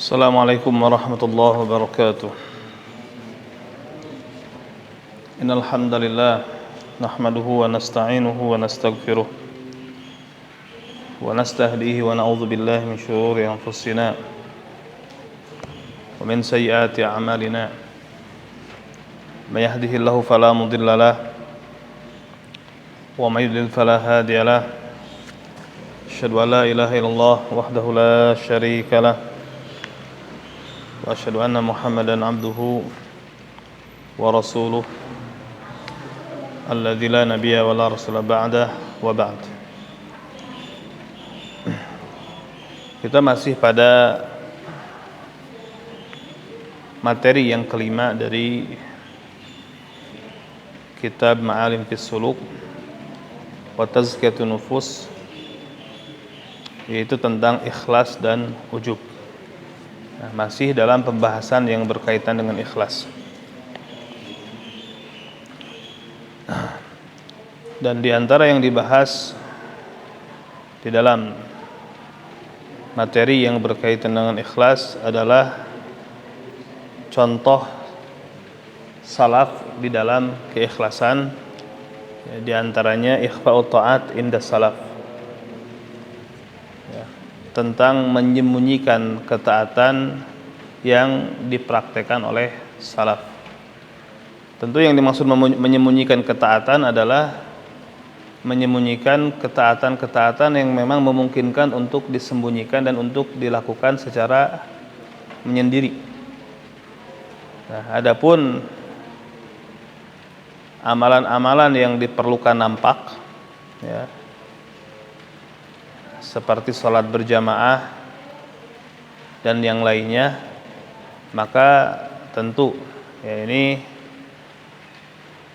Assalamualaikum warahmatullahi wabarakatuh. Innal hamdalillah nahmaduhu wa nasta'inuhu wa nastaghfiruh wa nastahdihi wa na'udzu billahi min shururi anfusina wa min sayyiati a'malina. May yahdihillahu fala mudilla lahu wa may yudlil fala hadiya lahu. Asyhadu an la ilaha illallah wahdahu la syarika lahu wa asyhadu anna Muhammadan abduhu wa rasuluh alladzi la nabiyya wa la rasula ba'dah wa ba'd. Kita masih pada materi yang kelima dari kitab Ma'alim fis Suluk wa Tazkiyatun Nufus, yaitu tentang ikhlas dan ujub. Masih dalam pembahasan yang berkaitan dengan ikhlas. Dan di antara yang dibahas di dalam materi yang berkaitan dengan ikhlas adalah contoh salaf di dalam keikhlasan, di antaranya ikhfa'ut ta'at inda salaf, tentang menyembunyikan ketaatan yang dipraktekkan oleh salaf. Tentu yang dimaksud menyembunyikan ketaatan adalah menyembunyikan ketaatan-ketaatan yang memang memungkinkan untuk disembunyikan dan untuk dilakukan secara menyendiri. Nah, adapun amalan-amalan yang diperlukan nampak, ya, seperti sholat berjamaah dan yang lainnya, maka tentu ya ini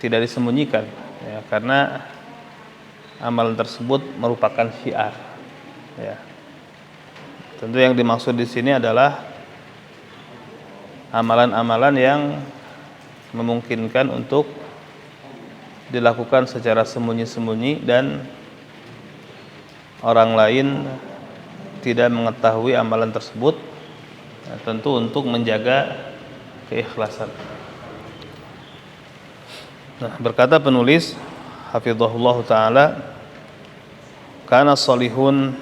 tidak disembunyikan, ya, karena amalan tersebut merupakan syiar. Ya. Tentu yang dimaksud di sini adalah amalan-amalan yang memungkinkan untuk dilakukan secara sembunyi-sembunyi dan orang lain tidak mengetahui amalan tersebut, ya, tentu untuk menjaga keikhlasan. Nah, berkata penulis hafizahullah ta'ala, kana salihun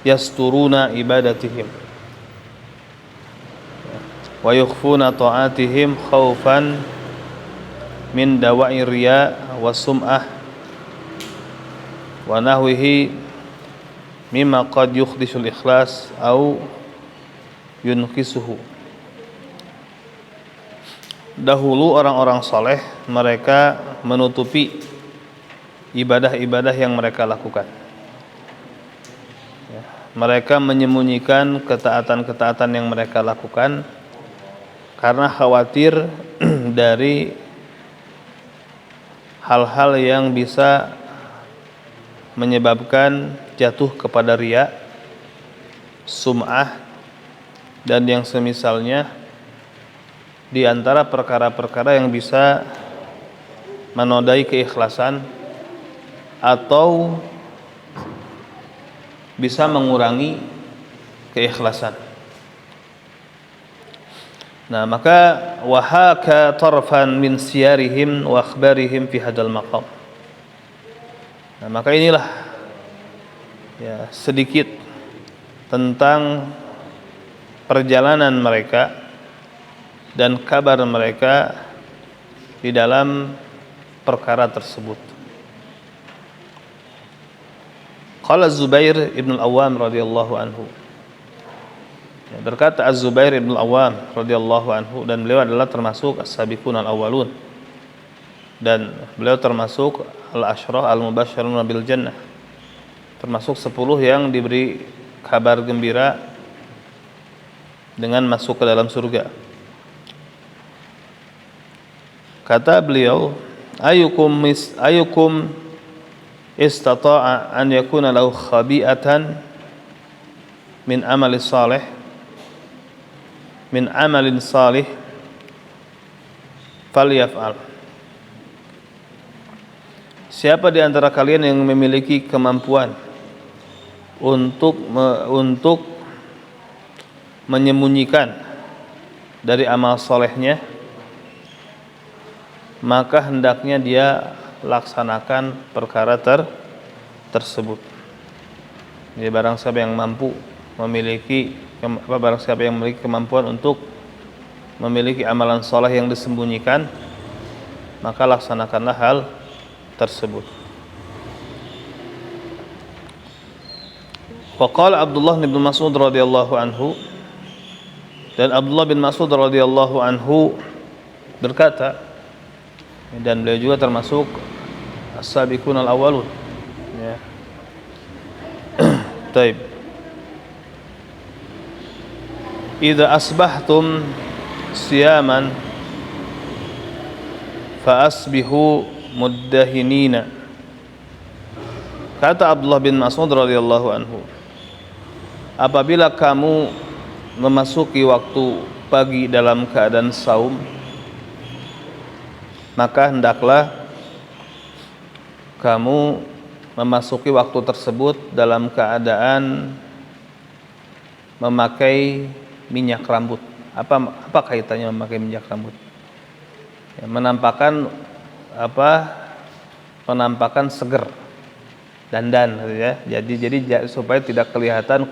yasturuna ibadatihim wa yukhfuna ta'atihim khaufan min dawa'i riya wa sum'ah wa nahwihi mimma qad yukhdishul ikhlas au yunqisuhu. Dahulu orang-orang saleh mereka menutupi ibadah-ibadah yang mereka lakukan, ya, mereka menyembunyikan ketaatan-ketaatan yang mereka lakukan karena khawatir dari hal-hal yang bisa menyebabkan jatuh kepada riya, sum'ah, dan yang semisalnya, di antara perkara-perkara yang bisa menodai keikhlasan atau bisa mengurangi keikhlasan. Nah, maka wahaka tarfan min siyarihim wa akhbarihim fi hadal maqam. Nah, maka inilah ya sedikit tentang perjalanan mereka dan kabar mereka di dalam perkara tersebut. Qala Zubair ibn al-Awwam radhiyallahu anhu. Berkata Az-Zubair ibn al-Awwam radhiyallahu anhu, dan beliau adalah termasuk as-sabiqun al-awwalun, dan beliau termasuk al-asyrah al-mubasysyirun bil jannah, termasuk 10 yang diberi kabar gembira dengan masuk ke dalam surga. Kata beliau, ayukum istata'a an yakuna lahu khabi'atan min amalin salih falyaf'al. siapa di antara kalian yang memiliki kemampuan untuk menyembunyikan dari amal solehnya, maka hendaknya dia laksanakan perkara tersebut. Jadi barang siapa yang memiliki kemampuan untuk memiliki amalan soleh yang disembunyikan, maka laksanakanlah hal tersebut. Waqala Abdullah bin Mas'ud radhiyallahu anhu, dan Abdullah bin Mas'ud radhiyallahu anhu berkata, dan beliau juga termasuk as-sabiqun al-awwalun, ya. Taib. Idza asbahtum siyaman fa asbihu muddahinina. Kata Abdullah bin Mas'ud radhiyallahu anhu, apabila kamu memasuki waktu pagi dalam keadaan saum, maka hendaklah kamu memasuki waktu tersebut dalam keadaan memakai minyak rambut. Apa kaitannya memakai minyak rambut? Ya, penampakan seger, dandan, ya. Jadi supaya tidak kelihatan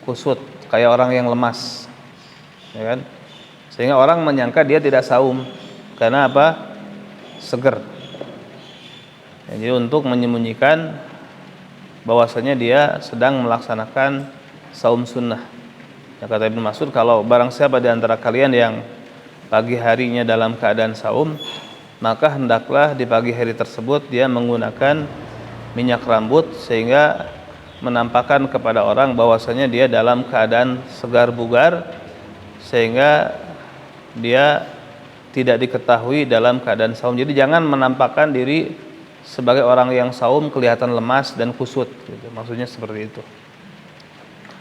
kusut kayak orang yang lemas, ya kan? Sehingga orang menyangka dia tidak saum karena apa? Seger. Ya, jadi untuk menyembunyikan bahwasanya dia sedang melaksanakan saum sunnah. Ya, kata Ibnu Mas'ud, kalau barang siapa di antara kalian yang pagi harinya dalam keadaan saum, maka hendaklah di pagi hari tersebut dia menggunakan minyak rambut sehingga menampakkan kepada orang bahwasanya dia dalam keadaan segar bugar, sehingga dia tidak diketahui dalam keadaan saum. Jadi jangan menampakkan diri sebagai orang yang saum kelihatan lemas dan kusut, gitu. Maksudnya seperti itu.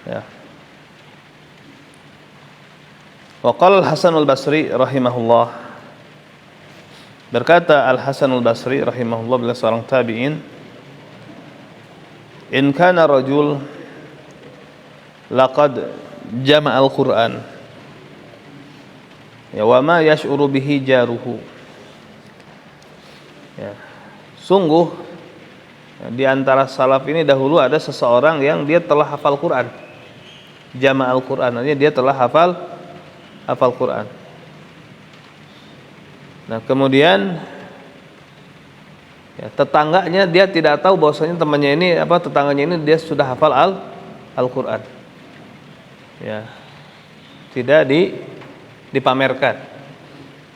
Ya. Wa qala Al-Hasan Al-Basri rahimahullah, berkata Al-Hasan Al-Basri rahimahullah, beliau seorang tabi'in, in kana rajul laqad jama'al Qur'an, ya, wa ma yash'uru bihi jaruhu. Ya, sungguh di antara salaf ini dahulu ada seseorang yang dia telah hafal Quran, jama'al Quran, artinya dia telah hafal Quran. Nah, kemudian ya, tetangganya dia tidak tahu bahwasanya tetangganya ini dia sudah hafal Al-Quran. Ya, tidak dipamerkan.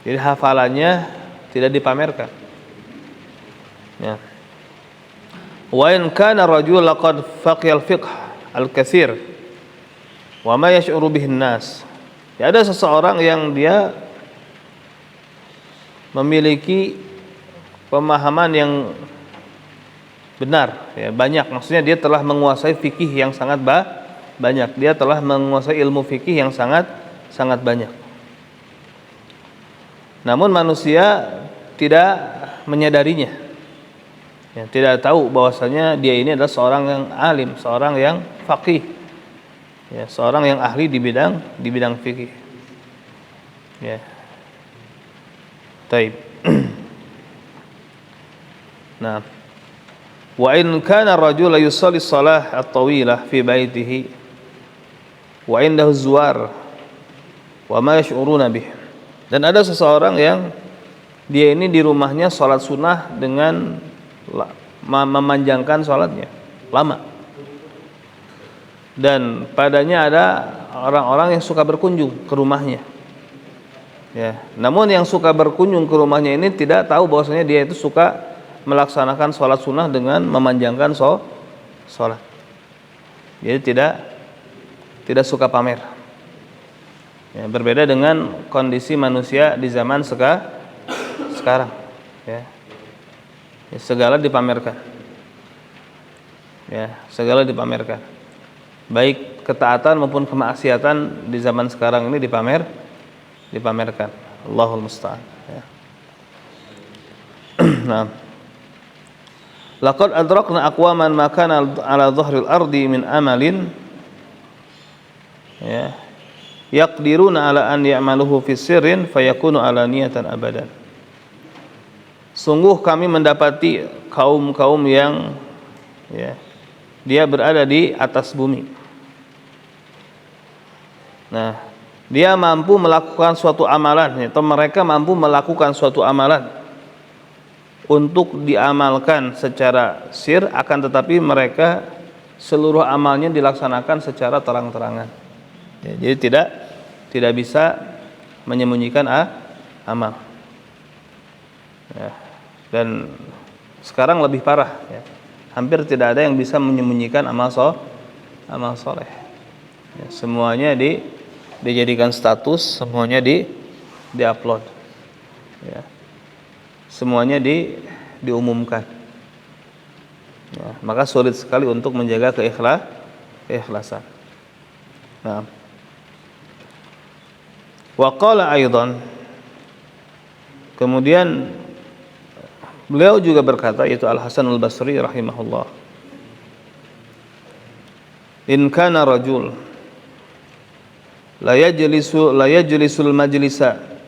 Jadi hafalannya tidak dipamerkan. Ya. Wa in kana rajul laqad faqihal fiqh al-katsir wa ma yash'uru bihin nas. Ya, ada seseorang yang dia memiliki pemahaman yang benar, ya, banyak. Maksudnya dia telah menguasai fikih yang sangat banyak. Dia telah menguasai ilmu fikih yang sangat banyak. Namun manusia tidak menyadarinya. Ya, tidak tahu bahwasanya dia ini adalah seorang yang alim, seorang yang faqih. Ya, seorang yang ahli di bidang fikih. Ya. Taib. Nah, wa in kana ar-rajul yusalli shalah at-tawilah fi baitihi wa indahu zuwar wa ma yash'uruna bih. Dan ada seseorang yang dia ini di rumahnya salat sunnah dengan memanjangkan salatnya lama. Dan padanya ada orang-orang yang suka berkunjung ke rumahnya. Ya, namun yang suka berkunjung ke rumahnya ini tidak tahu bahwasanya dia itu suka melaksanakan sholat sunnah dengan memanjangkan sholat. Jadi tidak suka pamer. Ya, berbeda dengan kondisi manusia di zaman sekarang. Ya. Ya, segala dipamerkan. Ya, segala dipamerkan. Baik ketaatan maupun kemaksiatan di zaman sekarang ini dipamerkan. Allahul musta'an. Ya. Nah, Laqad adrakna aqwaman ma kana ala dhahril ardi min amalin, ya, yaqdiruna ala an ya'maluhu fi sirrin fayakunu alaniyatan abadan. Sungguh kami mendapati kaum-kaum yang, ya, dia berada di atas bumi. Nah, dia mampu melakukan suatu amalan, atau mereka mampu melakukan suatu amalan untuk diamalkan secara sir, akan tetapi mereka seluruh amalnya dilaksanakan secara terang-terangan. Ya, jadi tidak bisa menyembunyikan amal. Ya, dan sekarang lebih parah, ya. Hampir tidak ada yang bisa menyembunyikan amal soleh. Ya, semuanya dijadikan status, semuanya diupload, ya. Semuanya diumumkan. Ya, maka sulit sekali untuk menjaga keikhlasan. Nah, wa qala aidan, kemudian beliau juga berkata, yaitu Al-Hasan Al-Basri rahimahullah, in kana rajul la yajlisul majlisa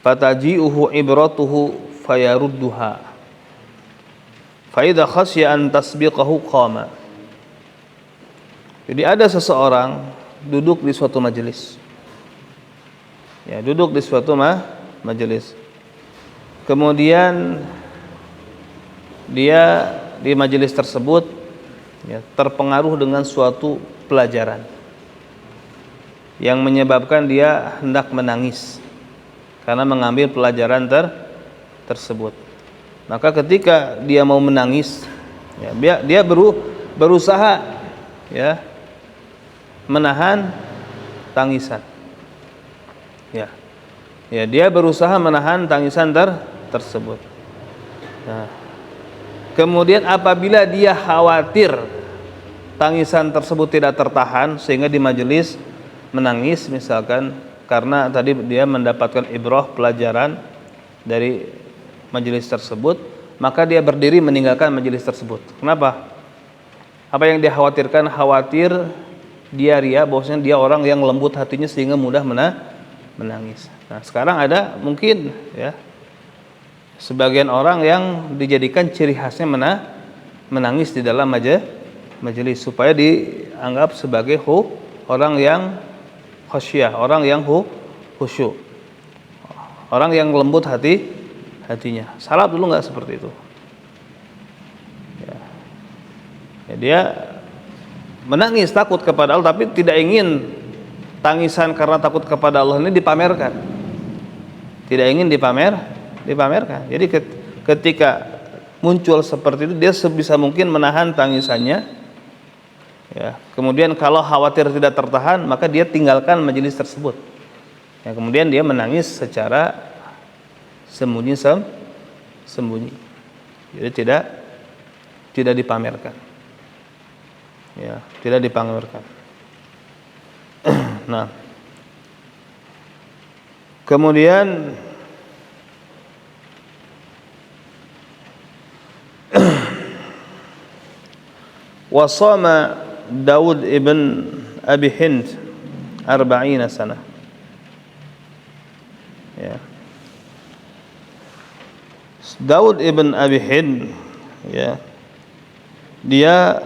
fataji'uhu ibratuhu fayarudduha fa idza khasya an tasbiqahu qama. Jadi ada seseorang duduk di suatu majelis, ya, duduk di suatu majelis. Kemudian dia di majelis tersebut, ya, terpengaruh dengan suatu pelajaran yang menyebabkan dia hendak menangis karena mengambil pelajaran tersebut. Maka ketika dia mau menangis, ya, dia berusaha, ya, menahan tangisan. Ya, dia berusaha menahan tangisan tersebut. Nah, kemudian apabila dia khawatir tangisan tersebut tidak tertahan sehingga di majelis menangis, misalkan karena tadi dia mendapatkan ibrah, pelajaran dari majelis tersebut, maka dia berdiri meninggalkan majelis tersebut. Kenapa? Apa yang dia khawatirkan? Khawatir dia ria, bahwasanya dia orang yang lembut hatinya sehingga mudah menangis. Nah, sekarang ada mungkin, ya, sebagian orang yang dijadikan ciri khasnya menangis di dalam majelis supaya dianggap sebagai orang yang khasyah, orang yang khusyuk, orang yang lembut hatinya. Salaf dulu nggak seperti itu. Ya, dia menangis takut kepada Allah, tapi tidak ingin tangisan karena takut kepada Allah ini dipamerkan. Tidak ingin dipamerkan. Jadi ketika muncul seperti itu, dia sebisa mungkin menahan tangisannya. Ya, kemudian kalau khawatir tidak tertahan, maka dia tinggalkan majelis tersebut. Ya, kemudian dia menangis secara sembunyi. Jadi tidak dipamerkan. Ya, tidak dipamerkan. Nah, kemudian wasama Daud ibn Abi Hind 40 sana. Ya. Daud ibn Abi Hind, ya, dia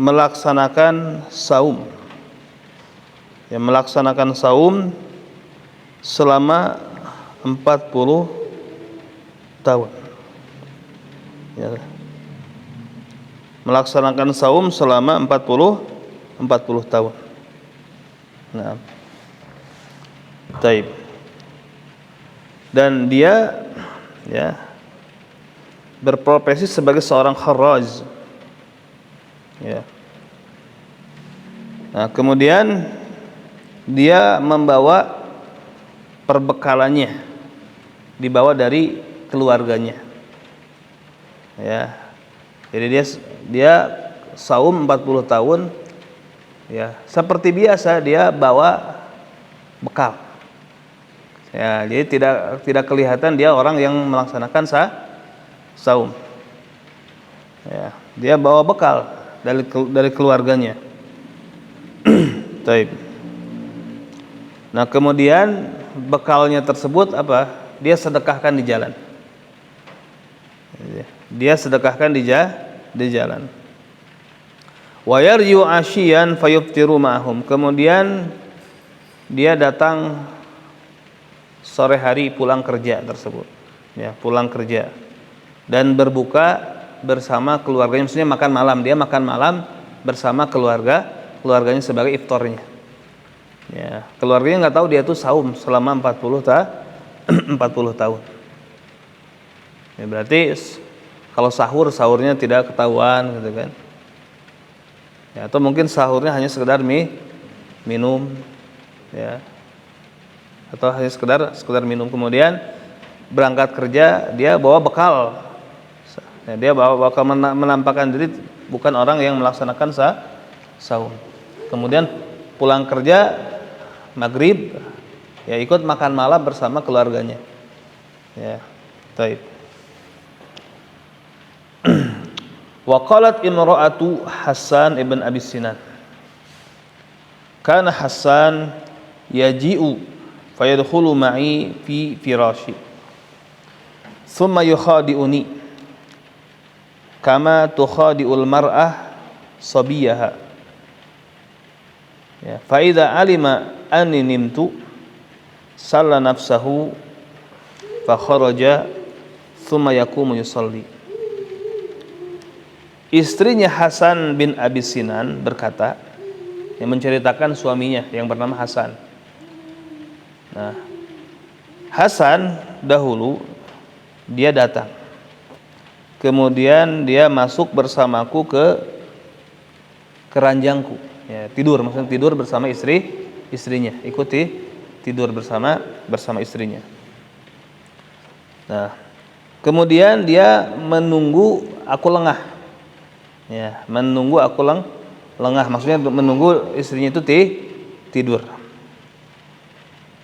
melaksanakan saum. Ya, melaksanakan saum selama 40 tahun. Ya. Melaksanakan saum selama 40 tahun. Nah, taib. Dan dia, ya, berprofesi sebagai seorang kharraj. Ya. Nah, kemudian dia membawa perbekalannya, dibawa dari keluarganya. Ya. Jadi dia saum 40 tahun, ya, seperti biasa dia bawa bekal. Ya, jadi tidak kelihatan dia orang yang melaksanakan saum. Ya, dia bawa bekal dari keluarganya. Taib. Nah, kemudian bekalnya tersebut apa? Dia sedekahkan di jalan. Dia sedekahkan di jalan. Wa yarju ashiyan fayuftiru ma'hum. Kemudian dia datang sore hari pulang kerja tersebut. Ya, pulang kerja dan berbuka bersama keluarganya, maksudnya makan malam. Dia makan malam bersama keluarganya sebagai iftarnya. Ya, keluarganya nggak tahu dia tuh saum selama 40 tahun. Ya, berarti kalau sahurnya tidak ketahuan gitu kan. Ya, atau mungkin sahurnya hanya sekedar minum, ya. Atau hanya sekedar minum, kemudian berangkat kerja dia bawa bekal. Ya, dia bakal menampakkan diri bukan orang yang melaksanakan saum. Kemudian pulang kerja maghrib, ya ikut makan malam bersama keluarganya. Ya, taib. Wa qalat imra'atu Hasan ibn Abi Sinan. Kana Hasan yaji'u fayadkhulu ma'i fi firashi. Thumma yukhadi'uni kama tukhadi'ul mar'ah sabiyaha. Ya, fa idza alima anni nimtu salla nafsahu fa kharaja thumma yaqumu yusalli. Istrinya Hasan bin Abi Sinan berkata, yang menceritakan suaminya yang bernama Hasan. Nah, Hasan dahulu dia datang, kemudian dia masuk bersamaku ke ranjangku, ya, tidur, maksudnya tidur bersama istrinya, ikuti tidur bersama istrinya. Nah, kemudian dia menunggu aku lengah. Ya, menunggu aku lengah, maksudnya menunggu istrinya itu tidur.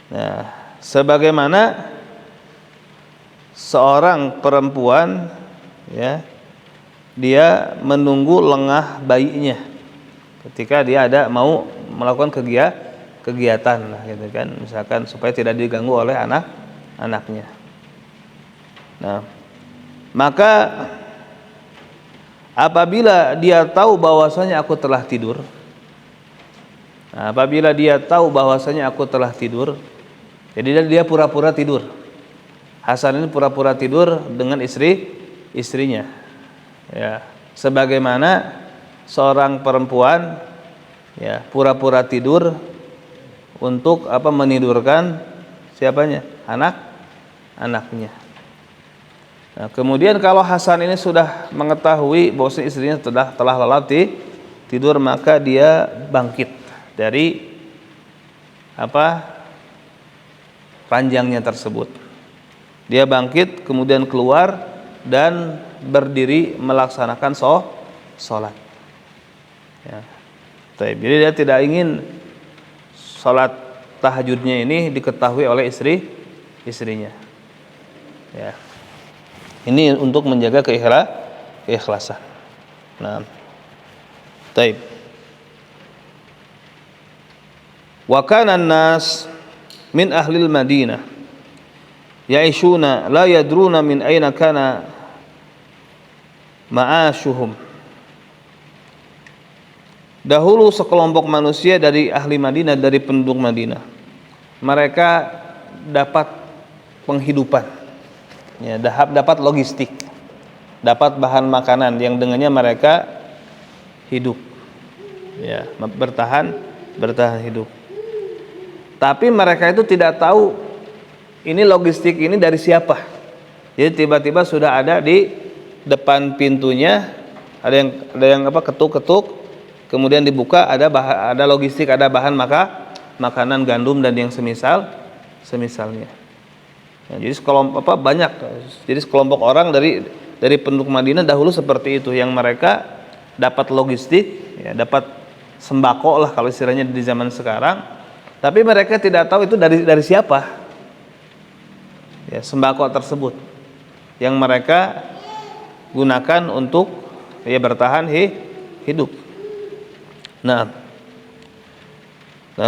Nah, sebagaimana seorang perempuan, ya, dia menunggu lengah bayinya ketika dia mau melakukan kegiatan lah, gitu kan, misalkan supaya tidak diganggu oleh anaknya. Nah, maka apabila dia tahu bahwasanya aku telah tidur, jadi dia pura-pura tidur. Hasan ini pura-pura tidur dengan istrinya. Ya, sebagaimana seorang perempuan, ya, pura-pura tidur untuk apa? Menidurkan siapanya? Anaknya. Nah, kemudian kalau Hasan ini sudah mengetahui bahwa istrinya telah lelap tidur, maka dia bangkit dari ranjangnya tersebut. Dia bangkit kemudian keluar dan berdiri melaksanakan sholat. Ya. Jadi dia tidak ingin sholat tahajudnya ini diketahui oleh istrinya. Ya. Ini untuk menjaga keikhlasan. Nah, taib. Wa kana an-nas min ahlil Madinah ya'ishuna la yadruna min aina kana ma'ashuhum. Dahulu sekelompok manusia dari ahli Madinah, dari penduduk Madinah, mereka dapat penghidupan. Ya, dapat logistik, dapat bahan makanan yang dengannya mereka hidup, ya, bertahan hidup. Tapi mereka itu tidak tahu ini logistik ini dari siapa. Jadi tiba-tiba sudah ada di depan pintunya, ada yang ketuk-ketuk, kemudian dibuka, ada logistik, ada bahan makanan gandum dan yang semisalnya. Ya, jadi sekelompok orang dari penduduk Madinah dahulu seperti itu, yang mereka dapat logistik, ya, dapat sembako lah kalau istilahnya di zaman sekarang, tapi mereka tidak tahu itu dari siapa, ya, sembako tersebut yang mereka gunakan untuk bertahan hidup. Nah,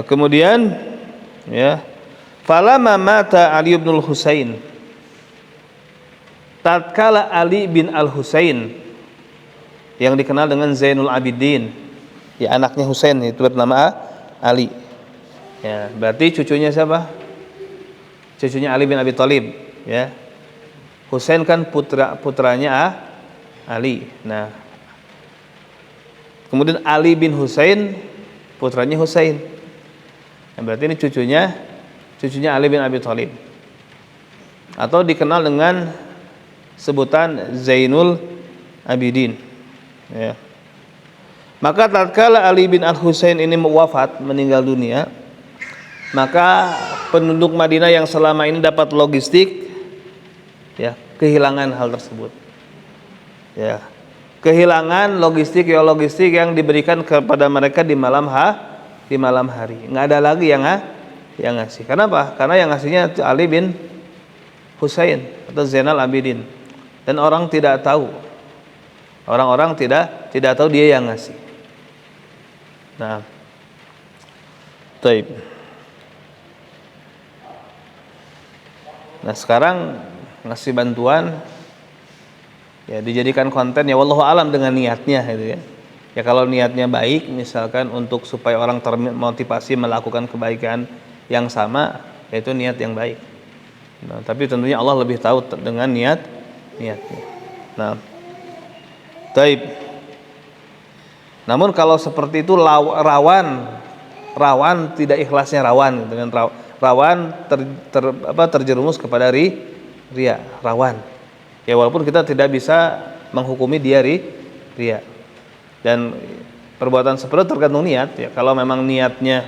kemudian falamma mata Ali bin Husain, tatkala Ali bin Al-Husain yang dikenal dengan Zainul Abidin, anaknya Husain itu bernama Ali. Berarti cucunya siapa? Cucunya Ali bin Abi Thalib, Husain kan putranya Ali. Nah, kemudian Ali bin Husain putranya Husain. Berarti ini cucunya Ali bin Abi Thalib, atau dikenal dengan sebutan Zainul Abidin. Maka tatkala Ali bin Al-Husain ini wafat, meninggal dunia, maka penduduk Madinah yang selama ini dapat logistik kehilangan hal tersebut. Kehilangan logistik yang diberikan kepada mereka di malam hari. Nggak ada lagi yang ngasih. Kenapa? Karena yang ngasihnya Ali bin Husain atau Zainal Abidin, dan orang tidak tahu. Orang-orang tidak tahu dia yang ngasih. Nah, taib. Nah, sekarang ngasih bantuan dijadikan konten, wallahu alam dengan niatnya gitu ya. Kalau niatnya baik, misalkan untuk supaya orang termotivasi melakukan kebaikan yang sama, itu niat yang baik. Nah, tapi tentunya Allah lebih tahu dengan niatnya. Nah, taib. Namun kalau seperti itu rawan tidak ikhlasnya, dengan rawan terjerumus kepada riya, rawan. Walaupun kita tidak bisa menghukumi dia riya. Dan perbuatan seperti itu tergantung niat. Kalau memang niatnya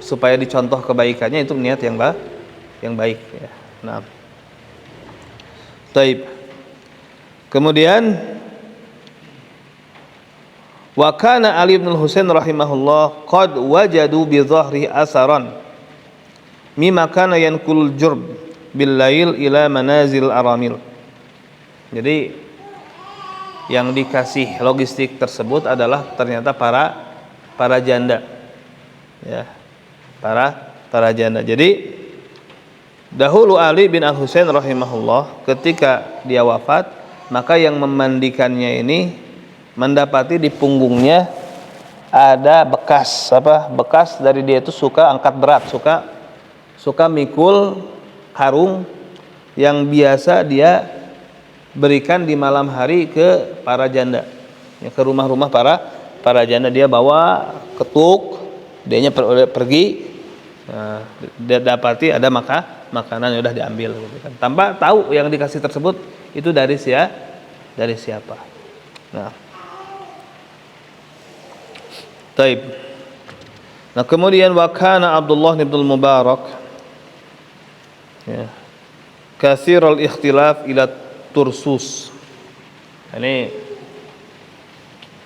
supaya dicontoh kebaikannya, itu niat yang baik. Nah, taib. Kemudian wa kana Ali bin Husain rahimahullah qad wajadu bi dhahri asaran mimma kana yanqul jurb bil lail ila manazil aramil. Jadi yang dikasih logistik tersebut adalah ternyata para janda, para janda. Jadi dahulu Ali bin Al-Husain rahimahullah ketika dia wafat, maka yang memandikannya ini mendapati di punggungnya ada bekas dari dia itu suka angkat berat, suka mikul karung yang biasa dia berikan di malam hari ke para janda, ke rumah-rumah para janda. Dia bawa ketuk, dianya pergi, dia dapati ada makanan yang sudah diambil gitu kan, tanpa tahu yang dikasih tersebut itu dari siapa. Nah, taib. Nah, kemudian wa kana Abdullah bin Mubarak katsirul ikhtilaf ila Tursus. Ini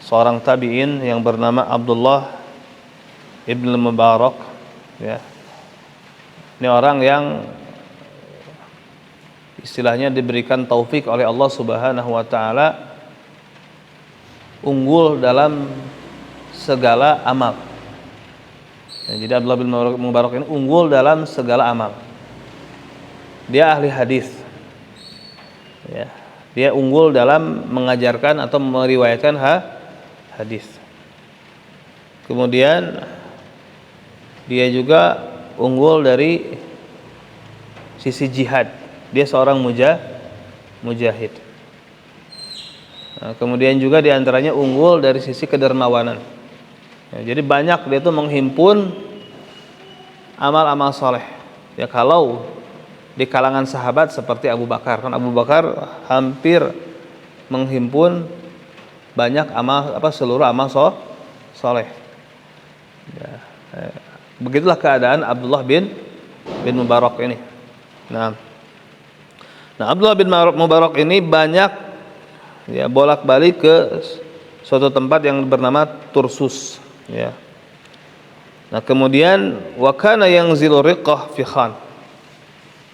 seorang tabi'in yang bernama Abdullah ibn Mubarak. Ini orang yang istilahnya diberikan taufik oleh Allah Subhanahu wa taala, unggul dalam segala amal. Jadi Abdullah bin Mubarak ini unggul dalam segala amal. Dia ahli hadis. Dia unggul dalam mengajarkan atau meriwayatkan hadis. Kemudian dia juga unggul dari sisi jihad. Dia seorang mujahid. Nah, kemudian juga diantaranya unggul dari sisi kedermawanan. Jadi banyak dia itu menghimpun amal-amal soleh. Kalau di kalangan sahabat seperti Abu Bakar, kan Abu Bakar hampir menghimpun banyak seluruh amal soleh. Begitulah keadaan Abdullah bin Mubarak ini. Nah, Abdullah bin Mubarak ini banyak bolak-balik ke suatu tempat yang bernama Tursus. Nah, kemudian wa kana yanzilu riqah fi Khan.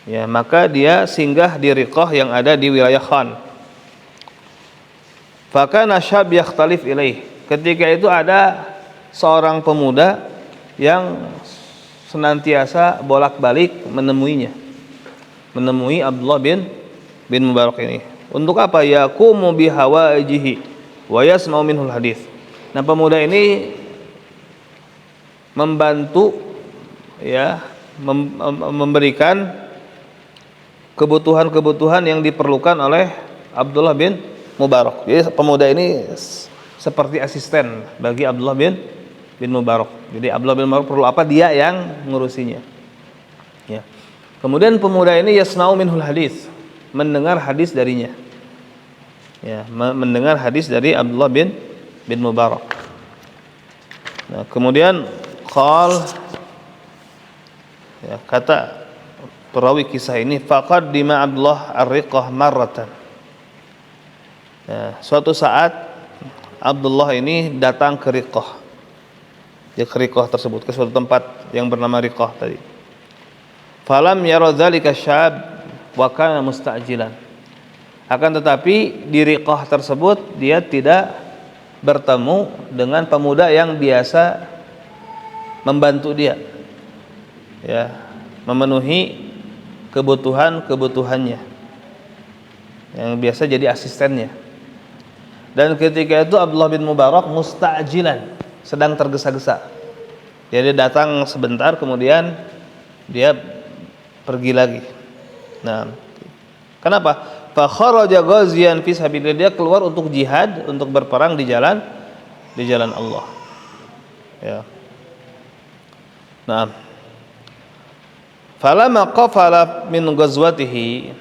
Maka dia singgah di Riqah yang ada di wilayah Khan. Fakana syab yakhtalif ilaih. Ketika itu ada seorang pemuda yang senantiasa bolak-balik menemui Abdullah bin Mubarak ini. Untuk apa? Yaqumu bihawaijihi wa yasma'u minhul hadis. Nah, pemuda ini membantu ya, memberikan kebutuhan-kebutuhan yang diperlukan oleh Abdullah bin Mubarak. Jadi pemuda ini seperti asisten bagi Abdullah bin Mubarak. Jadi Abdullah bin Mubarak perlu apa, dia yang ngurusinya. Ya. Kemudian pemuda ini yasma'u minhul hadis, mendengar hadis darinya. Ya, mendengar hadis dari Abdullah bin Mubarak. Nah, kemudian ya, kata perawi kisah ini, faqaddima Abdullah ar-riqah marratan. Ya, suatu saat Abdullah ini datang ke Riqah. Ya, ke Riqah tersebut, ke suatu tempat yang bernama Riqah tadi. Falam yara dzalika syab wa kana musta'jilan. Akan tetapi di Riqah tersebut dia tidak bertemu dengan pemuda yang biasa membantu dia, ya, memenuhi kebutuhannya, yang biasa jadi asistennya. Dan ketika itu Abdullah bin Mubarak musta'jilan, sedang tergesa-gesa. Dia datang sebentar, kemudian dia pergi lagi. Nah, kenapa? Fa kharaja ghaziyan fi sabilillah, dia keluar untuk jihad, untuk berperang di jalan Allah. Ya. Nah, falamma qafala min ghazwatihi,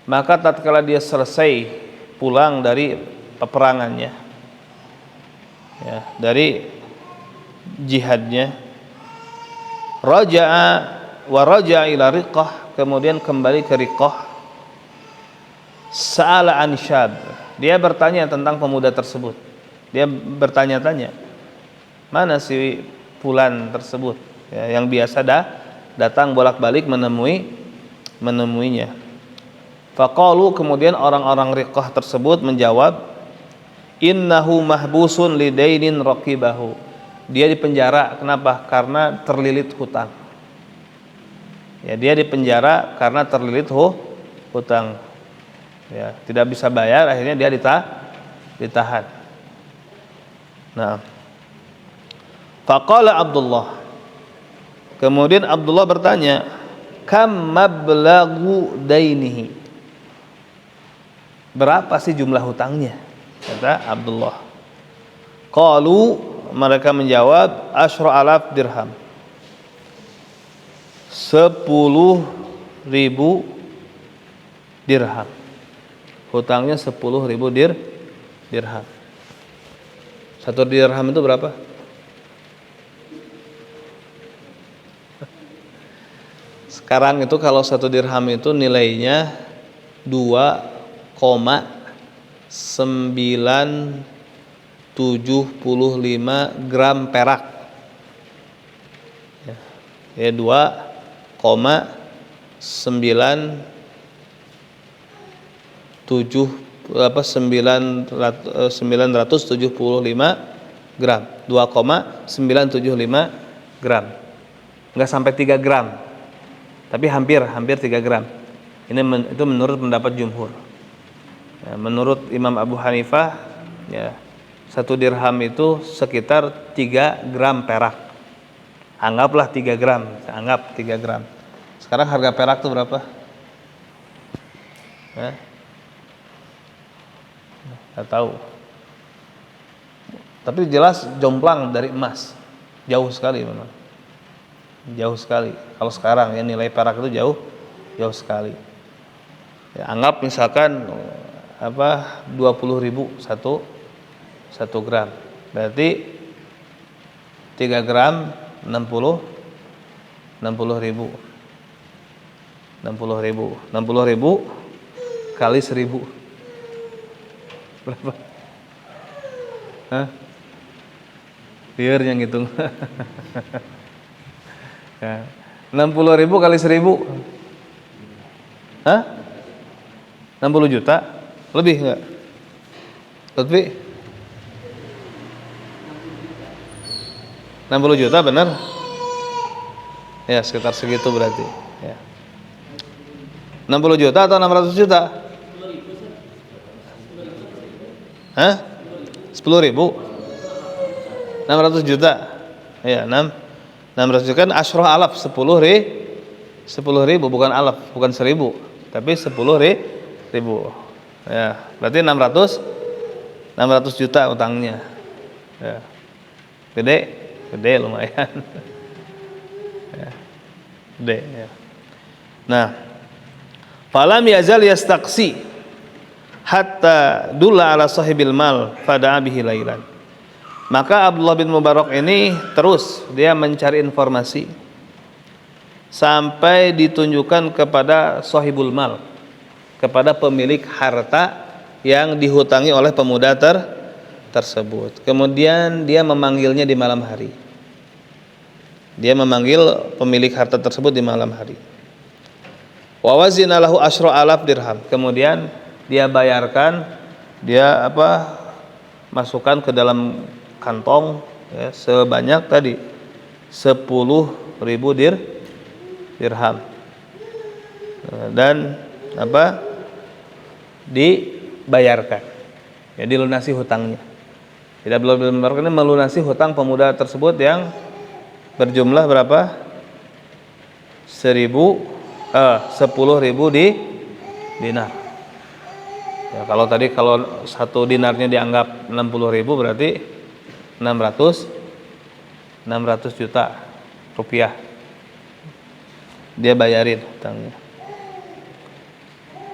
maka tatkala dia selesai pulang dari peperangannya, ya, dari jihadnya, raja'a ila Riqah, kemudian kembali ke Riqah. Sa'ala an syab, dia bertanya tentang pemuda tersebut. Dia bertanya-tanya, mana si fulan tersebut, ya, yang biasa datang bolak-balik menemuinya. Faqalu, kemudian orang-orang Riqah tersebut menjawab, innahu mahbusun lidainin raqibahu. Dia dipenjara, kenapa? Karena terlilit hutang. Ya, dia dipenjara karena terlilit hutang. Ya, tidak bisa bayar, akhirnya dia ditahan. Nah, faqala Abdullah, kemudian Abdullah bertanya, kam mablaghu dainihi, berapa sih jumlah hutangnya? Kata Abdullah. Qalu, mereka menjawab, 10.000 dirham, 10.000 dirham. Hutangnya 10.000 dirham. Satu dirham itu berapa? Sekarang itu kalau satu dirham itu nilainya 2,975 gram perak. Ya, 2,975 gram, 2,975 gram, nggak sampai 3 gram, tapi hampir 3 gram. Itu menurut pendapat jumhur. Ya, menurut Imam Abu Hanifah, ya, satu dirham itu sekitar 3 gram perak. Anggaplah 3 gram, anggap 3 gram. Sekarang harga perak itu berapa? Nggak tahu. Tapi jelas jomplang dari emas, jauh sekali memang, jauh sekali. Kalau sekarang ya nilai perak itu jauh sekali. Ya, anggap misalkan 20.000 satu gram, berarti 3 gram 60.000 kali 1.000 berapa? Biar yang hitung. Ya. 60.000 kali 1.000. 60 juta? Lebih enggak? Lutfi 60 juta benar? Ya sekitar segitu berarti ya. 60 juta atau 600 juta? Hah? 10.000? 600 juta ya, 600 juta kan asyroh alaf, 10.000 bukan alaf, bukan 1.000 tapi 10.000 ya, berarti 600 juta utangnya ya. Gede lumayan ya, gede ya. Nah, falam yazal yastaqsi hatta dulla ala sahibil mal fada'a bihi lailan. Maka Abdullah bin Mubarak ini terus dia mencari informasi sampai ditunjukkan kepada sahibul mal, kepada pemilik harta yang dihutangi oleh pemuda tersebut. Kemudian dia memanggilnya di malam hari. Dia memanggil pemilik harta tersebut di malam hari. Wa wazina lahu asyra alaf dirham. Kemudian dia bayarkan, dia masukkan ke dalam kantong ya, sebanyak tadi 10.000 dirham. Dan dibayarkan. Ya, dilunasi hutangnya. Tidak belum ini melunasi hutang pemuda tersebut yang berjumlah berapa? 10.000 dinar. Ya, kalau satu dinarnya dianggap 60.000 berarti 600 juta rupiah dia bayarin hutangnya.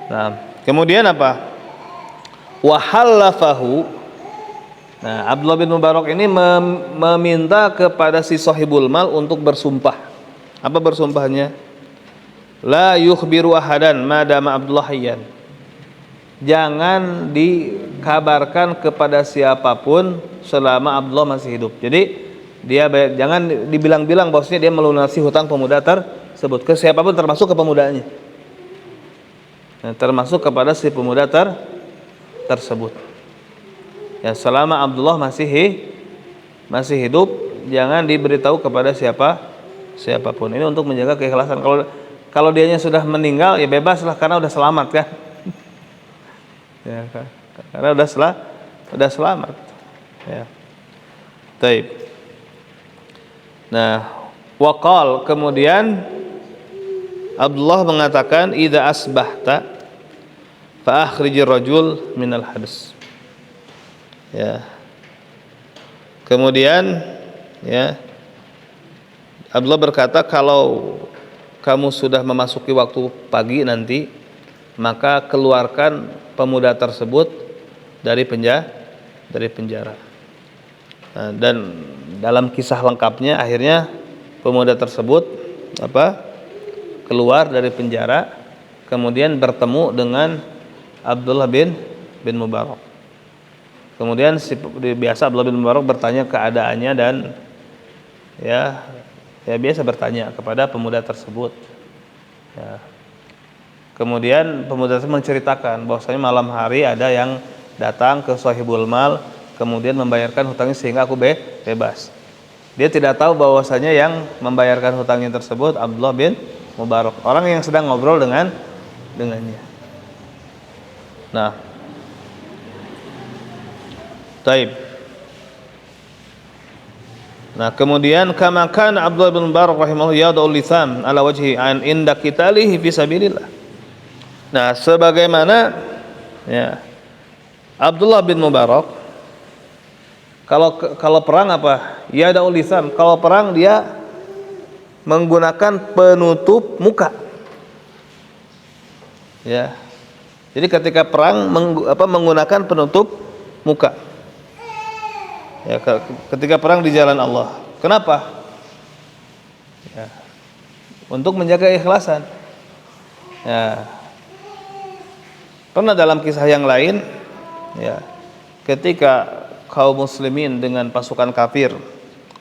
Nah, kemudian apa? Wahallafahu. Nah, Abdullah bin Mubarak ini meminta kepada si sahibul mal untuk bersumpah. Apa bersumpahnya? La yukhbiru ahadan madama Abdullah hayyan. Jangan dikabarkan kepada siapapun selama Abdullah masih hidup. Jadi jangan dibilang-bilang bahwasanya dia melunasi hutang pemuda tersebut ke siapapun, termasuk ke pemudanya. Nah, termasuk kepada si pemuda tersebut. Ya, selama Abdullah masih hidup, jangan diberitahu kepada siapapun. Ini untuk menjaga keikhlasan. Kalau dianya sudah meninggal, ya bebaslah karena udah selamat kan. Ya, karena udah selamat. Ya. Taib. Nah, waqal, kemudian Abdullah mengatakan idza asbahta fa akhrijir rajul minal hadis. Ya. Kemudian ya, Abdullah berkata, kalau kamu sudah memasuki waktu pagi nanti, maka keluarkan pemuda tersebut dari penjara. Nah, dan dalam kisah lengkapnya akhirnya pemuda tersebut keluar dari penjara, kemudian bertemu dengan Abdullah bin Mubarak. Kemudian biasa Abdullah bin Mubarak bertanya keadaannya dan ya biasa bertanya kepada pemuda tersebut. Ya. Kemudian pemuda tersebut menceritakan bahwasanya malam hari ada yang datang ke sahibul mal, kemudian membayarkan hutangnya sehingga aku bebas. Dia tidak tahu bahwasanya yang membayarkan hutangnya tersebut Abdullah bin Mubarak, orang yang sedang ngobrol dengannya. Nah, taib. Nah, kemudian kama kana Abdullah bin Mubarak rahimahullah yad'ul lisam ala wajhi an inda qitalihi fi sabilillah. Nah, sebagaimana ya Abdullah bin Mubarak kalau perang yad'ul lisam, kalau perang dia menggunakan penutup muka. Ya. Jadi ketika perang menggunakan penutup muka. Ya, ketika perang di jalan Allah. Kenapa? Ya, untuk menjaga ikhlasan. Ya. Pernah dalam kisah yang lain, ya, ketika kaum muslimin dengan pasukan kafir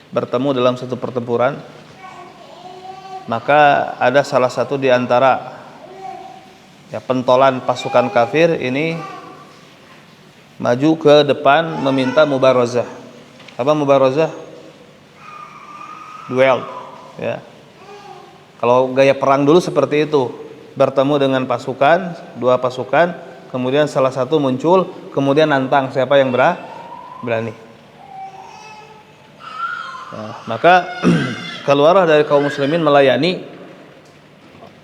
bertemu dalam satu pertempuran, maka ada salah satu di antara pentolan pasukan kafir ini maju ke depan meminta mubarazah. Apa mubarazah? Duel, ya. Kalau gaya perang dulu seperti itu, bertemu dengan pasukan, dua pasukan, kemudian salah satu muncul, kemudian nantang siapa yang berani. Nah, maka keluarlah dari kaum muslimin melayani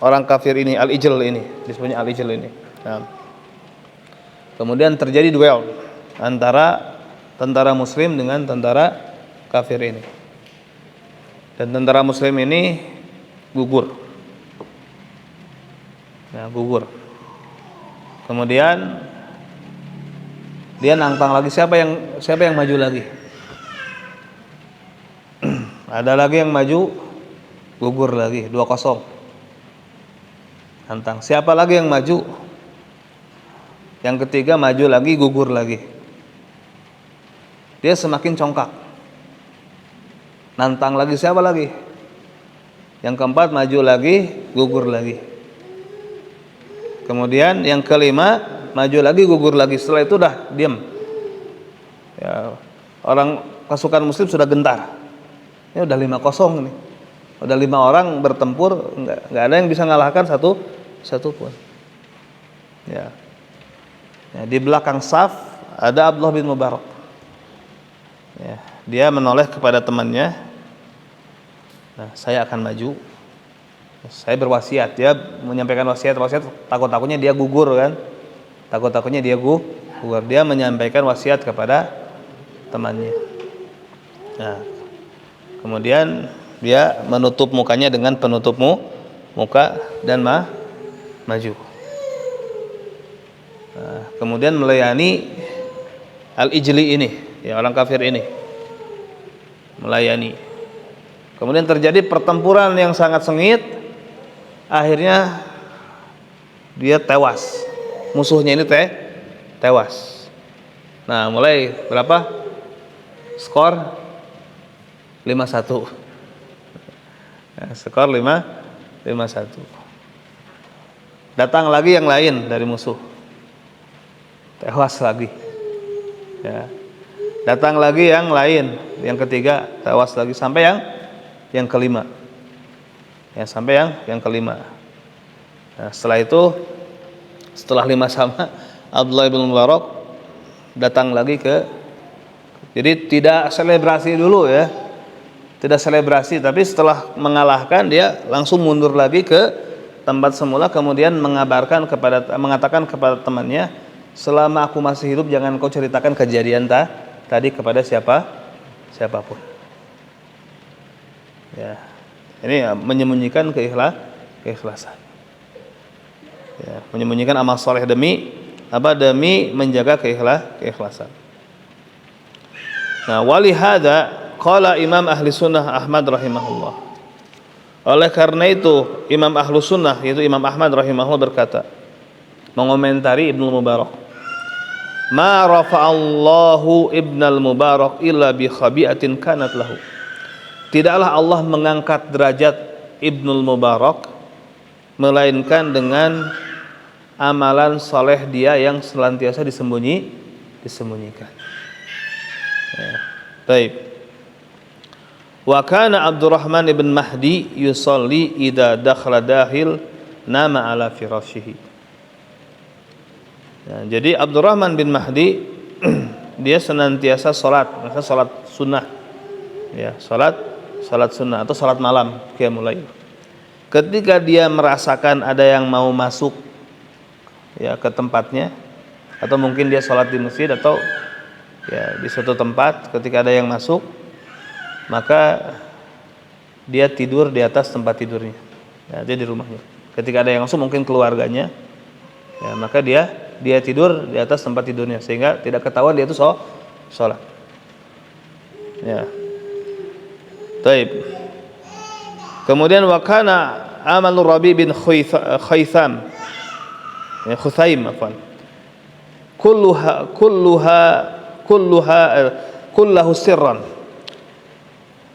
orang kafir ini, al-ijl ini, disebutnya al-ijl ini. Nah, kemudian terjadi duel antara tentara muslim dengan tentara kafir ini. Dan tentara muslim ini gugur. Nah, gugur. Kemudian dia nantang lagi, siapa yang maju lagi. Ada lagi yang maju, gugur lagi, 2-0. Nantang. Siapa lagi yang maju? Yang ketiga maju lagi, gugur lagi. Dia semakin congkak. Nantang lagi, siapa lagi? Yang keempat maju lagi, gugur lagi. Kemudian yang kelima maju lagi, gugur lagi. Setelah itu udah diam. Ya, orang pasukan muslim sudah gentar. Ini udah 5-0 nih. Udah 5 orang bertempur, nggak ada yang bisa ngalahkan satu pun. Ya. Ya, di belakang saf ada Abdullah bin Mubarak. Ya, dia menoleh kepada temannya. Nah, saya akan maju. Saya berwasiat. Dia menyampaikan wasiat takut-takutnya dia gugur kan? Takut-takutnya dia gugur. Dia menyampaikan wasiat kepada temannya. Nah, kemudian dia menutup mukanya dengan penutup muka dan maju. Nah, kemudian melayani al-ijli ini, ya, orang kafir ini. Melayani. Kemudian terjadi pertempuran yang sangat sengit. Akhirnya dia tewas. Musuhnya ini tewas. Nah, mulai berapa? Skor 5-1. Nah, skor 5-1. Datang lagi yang lain dari musuh. Tewas lagi. Ya. Datang lagi yang lain, yang ketiga tewas lagi sampai yang kelima. Ya, sampai yang kelima. Nah, setelah itu, setelah 5 sama, Abdullah bin Mubarak datang lagi jadi tidak selebrasi dulu ya. Tidak selebrasi, tapi setelah mengalahkan dia langsung mundur lagi ke tempat semula, kemudian mengatakan kepada temannya, selama aku masih hidup jangan kau ceritakan kejadian tadi kepada siapapun. Ya. Ini menyembunyikan keikhlasan. Ya, menyembunyikan amal soleh demi menjaga keikhlasan. Nah, walihada qala Imam Ahli Sunnah Ahmad rahimahullah. Oleh karena itu Imam Ahlu Sunnah, yaitu Imam Ahmad rahimahullah, berkata, mengomentari Ibnu Mubarak, ma rafa'allahu Ibnal Mubarak illa bi khabi'atin kanat lahu. Tidaklah Allah mengangkat derajat Ibnul Mubarak melainkan dengan amalan soleh dia yang senantiasa disembunyikan. Ya. Baik. Wa kana Abdurrahman ibn Mahdi yusalli idza dakhala dahil nama ala firashihi. Ya, jadi Abdurrahman bin Mahdi dia senantiasa salat sunnah. Ya, salat sunnah atau salat malam qiyamul lail. Ketika dia merasakan ada yang mau masuk ya ke tempatnya, atau mungkin dia salat di masjid atau ya di suatu tempat, ketika ada yang masuk, maka dia tidur di atas tempat tidurnya. Ya, dia di rumahnya. Ketika ada yang masuk, mungkin keluarganya, ya, maka dia tidur di atas tempat tidurnya sehingga tidak ketahuan dia itu sholat. Ya. Taib. Kemudian wakana Amalur Rabi bin Khaytham, ya, Khuthaim afwan. Kullahu sirran.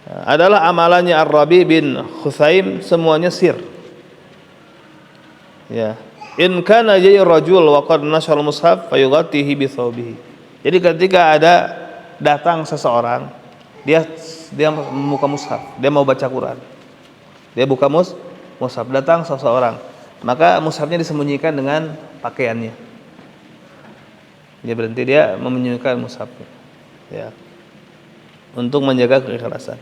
Adalah amalannya Ar-Rabi bin Khuthaim semuanya sir. Ya. In kana jay rajul wa qad nashal mushaf fayughatihi bi thawbihi. Jadi ketika ada datang seseorang, dia membuka mushaf, dia mau baca Quran, dia buka mushaf, datang seseorang, maka mushafnya disembunyikan dengan pakaiannya. Dia berhenti, dia menyembunyikan mushafnya, ya, untuk menjaga keikhlasan.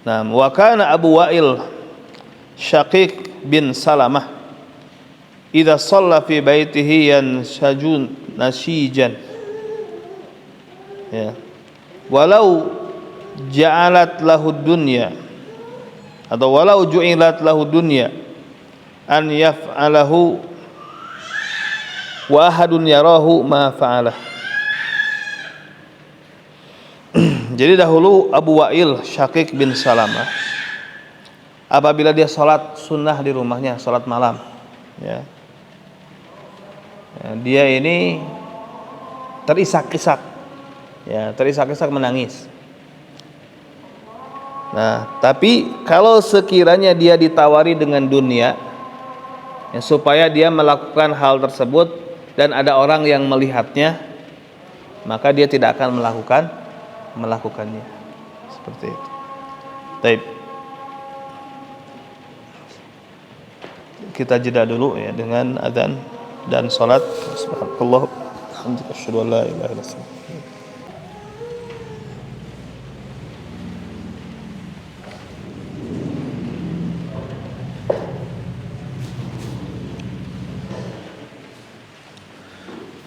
Nah, wa kana Abu Wa'il Syaqiq bin Salamah idza shalla fi baitihi yanshajun nasyijan, ya, walau ja'alat lahu dunya atau walau ju'ilat lahu dunya an yaf'alahu wa ahadun yarahu ma fa'alah. Jadi dahulu Abu Wa'il Syaqiq bin Salamah, apabila dia sholat sunnah di rumahnya, sholat malam, ya, dia ini terisak-isak, ya, terisak-isak menangis. Nah, tapi kalau sekiranya dia ditawari dengan dunia, ya, supaya dia melakukan hal tersebut dan ada orang yang melihatnya, maka dia tidak akan melakukannya. Seperti itu. Baik. Kita jeda dulu, ya, dengan adzan dan salat. Subhanallah, alhamdulillah, asyhadu an la ilaha illallah.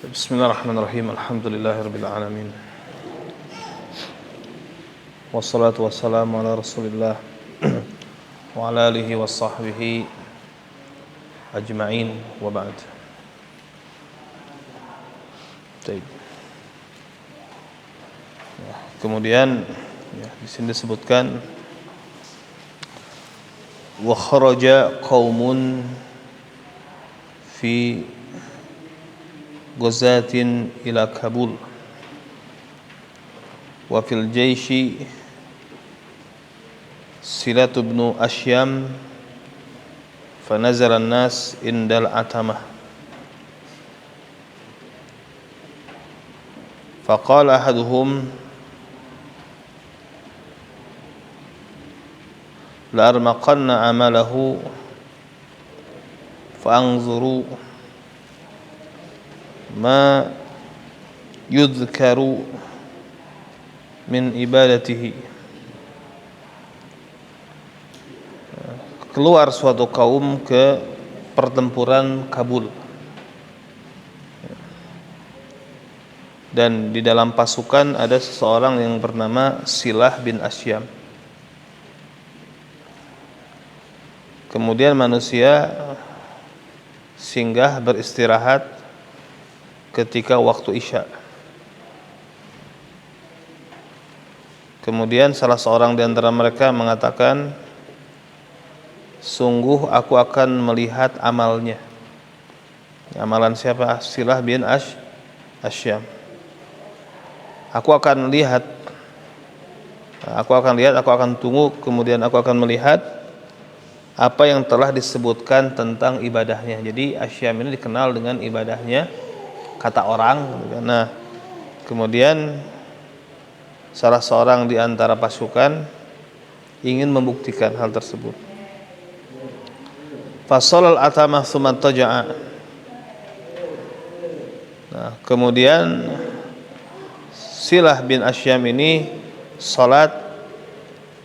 Bismillahirrahmanirrahim. Alhamdulillahirabbil alamin. Wassalatu wassalamu ala Rasulillah wa ala alihi washabbihi ajma'in wa ba'd. Baik. Ya, kemudian, ya, di sini disebutkan wa kharaja qaumun fi ghazatin ila Kabul wa fil jaishi Silat ibn Ashyam fanazara an-nas indal atamah faqala ahaduhum la armaqanna amalahu fa'anzuru ma yudhkaru min ibadatihi. Keluar suatu kaum ke pertempuran Kabul, dan di dalam pasukan ada seseorang yang bernama Silah bin Asyam. Kemudian manusia singgah beristirahat ketika waktu Isya. Kemudian salah seorang di antara mereka mengatakan, sungguh aku akan melihat amalnya. Amalan siapa? Silah bin Asyam. Aku akan lihat, aku akan tunggu, kemudian aku akan melihat apa yang telah disebutkan tentang ibadahnya. Jadi Asyam ini dikenal dengan ibadahnya, kata orang. Nah, kemudian salah seorang di antara pasukan ingin membuktikan hal tersebut. Fasolal atamah tsumma taja'a. Nah, kemudian Silah bin Asyam ini salat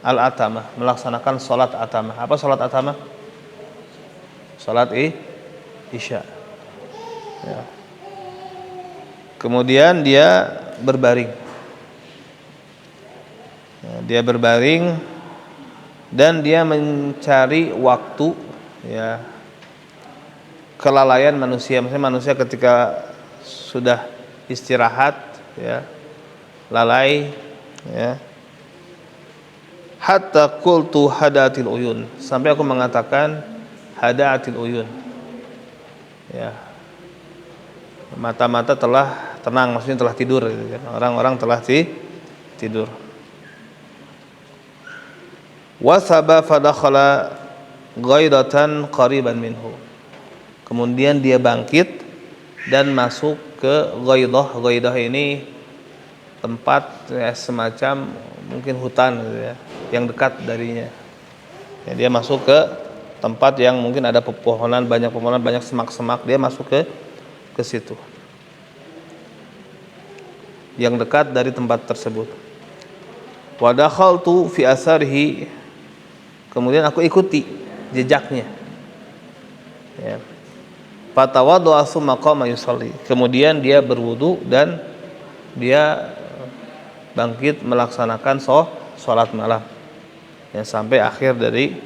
al-atamah, melaksanakan salat atamah. Apa salat atamah? Salat Isya. Ya. Kemudian dia berbaring. Ya, dia berbaring dan dia mencari waktu, ya, kelalaian manusia. Misalnya manusia ketika sudah istirahat, ya, lalai, ya, hatta qultu hadatil uyun, sampai aku mengatakan hadatil uyun, ya, mata-mata telah tenang, maksudnya telah tidur, gitu kan. Orang-orang telah tidur. Wasaba fadakhala ghaidatan qariban minhu. Kemudian dia bangkit dan masuk ke Ghaidah. Ghaidah ini tempat semacam mungkin hutan gitu ya, yang dekat darinya. Ya, dia masuk ke tempat yang mungkin ada pepohonan, banyak semak-semak, dia masuk ke situ. Yang dekat dari tempat tersebut. Wa dakhaltu fi asarihi, kemudian aku ikuti jejaknya. Ya. Fatawadda'a tsumma qama yusalli. Kemudian dia berwudu dan dia bangkit melaksanakan salat malam. Ya, sampai akhir dari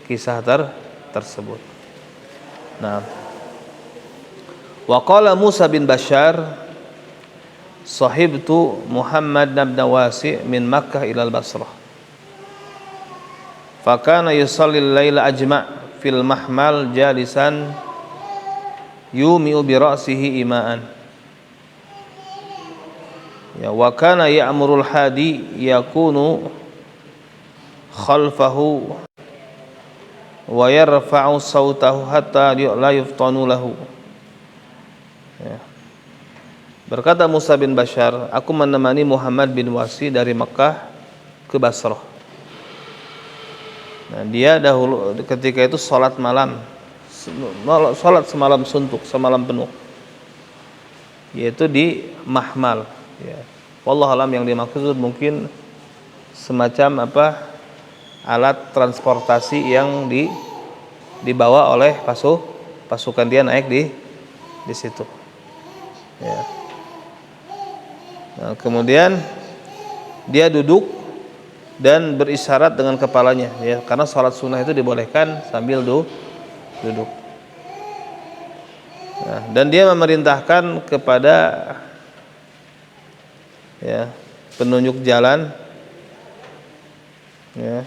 kisah tersebut. Nah, wa qala Musa bin Bashar, sahibtu Muhammad bin Wasi min Makkah ila al-Basrah. Fa kana yusalli al-laila ajma' fil mahmal jalisan yumi'u bi ra'sihi ima'an. Ya, wa kana ya'murul hadi yakunu khalfahu wa yarfa'u sautahu hatta la yuftanu lahu. Ya. Berkata Musa bin Bashar, aku menemani Muhammad bin Wasi dari Mekah ke Basrah. Nah, dia dahulu ketika itu sholat malam, sholat semalam suntuk, semalam penuh, yaitu di mahmal. Ya. Wallahu alam, yang dimaksud mungkin semacam alat transportasi yang dibawa oleh pasukan, dia naik di situ. Ya. Nah, kemudian dia duduk dan berisyarat dengan kepalanya, ya, karena sholat sunnah itu dibolehkan sambil duduk. Nah, dan dia memerintahkan kepada penunjuk jalan, ya,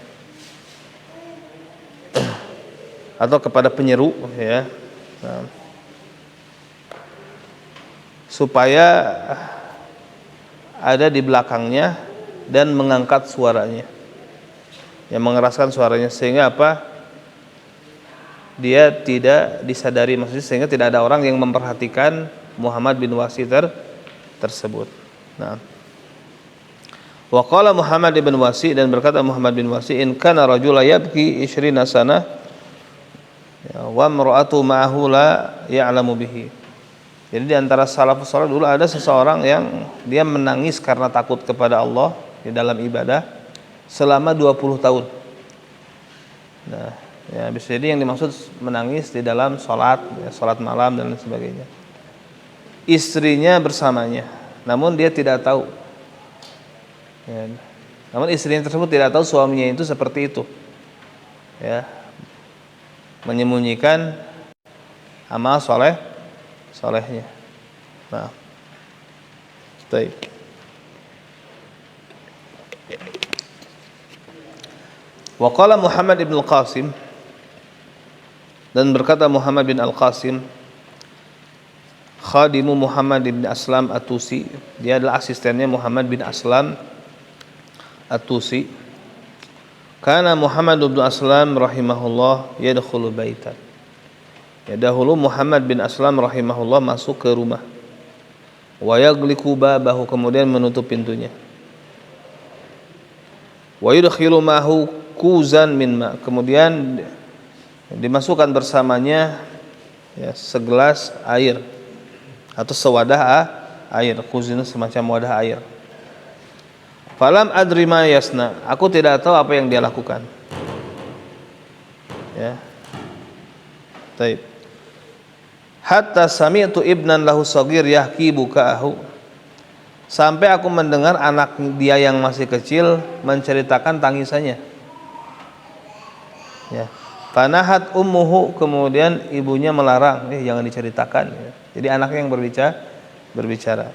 atau kepada penyeru, ya, nah, supaya ada di belakangnya dan mengangkat suaranya, yang mengeraskan suaranya, sehingga dia tidak disadari, maksudnya sehingga tidak ada orang yang memperhatikan Muhammad bin Wasi tersebut. Nah, wa qala Muhammad bin Wasi, dan berkata Muhammad bin Wasi, in kana rajula yabki 20 sana wa imra'atu ma'ahu la ya'lamu bihi. Jadi di antara salafus saleh dulu ada seseorang yang dia menangis karena takut kepada Allah di dalam ibadah selama 20 tahun. Nah, ya, bisa jadi yang dimaksud menangis di dalam salat, ya, salat malam dan lain sebagainya. Istrinya bersamanya, namun dia tidak tahu. Ya, namun istrinya tersebut tidak tahu suaminya itu seperti itu. Ya. Menyembunyikan amal solehnya. Nah, baik. Wa qala Muhammad ibn al-Qasim, dan berkata Muhammad bin al-Qasim, khadimu Muhammad bin Aslam At-Tusi, dia adalah asistennya Muhammad bin Aslam At-Tusi. Kana Muhammad bin Aslam rahimahullah yadkhulu baitan. Ya, dahulu Muhammad bin Aslam rahimahullah masuk ke rumah. Wa yagliku babahu, kemudian menutup pintunya. Wa yudkhilu mahu kuzan min ma, kemudian dimasukkan bersamanya, ya, segelas air atau sewadah air. Kuzin semacam wadah air. Falam adri ma yasna, aku tidak tahu apa yang dia lakukan. Ya. Baik. Hatta sami'tu ibnan lahu shagir yahki bukaahu, sampai aku mendengar anak dia yang masih kecil menceritakan tangisannya. Ya. Fanahat ummuhu, kemudian ibunya melarang, jangan diceritakan. Ya. Jadi anaknya yang berbicara.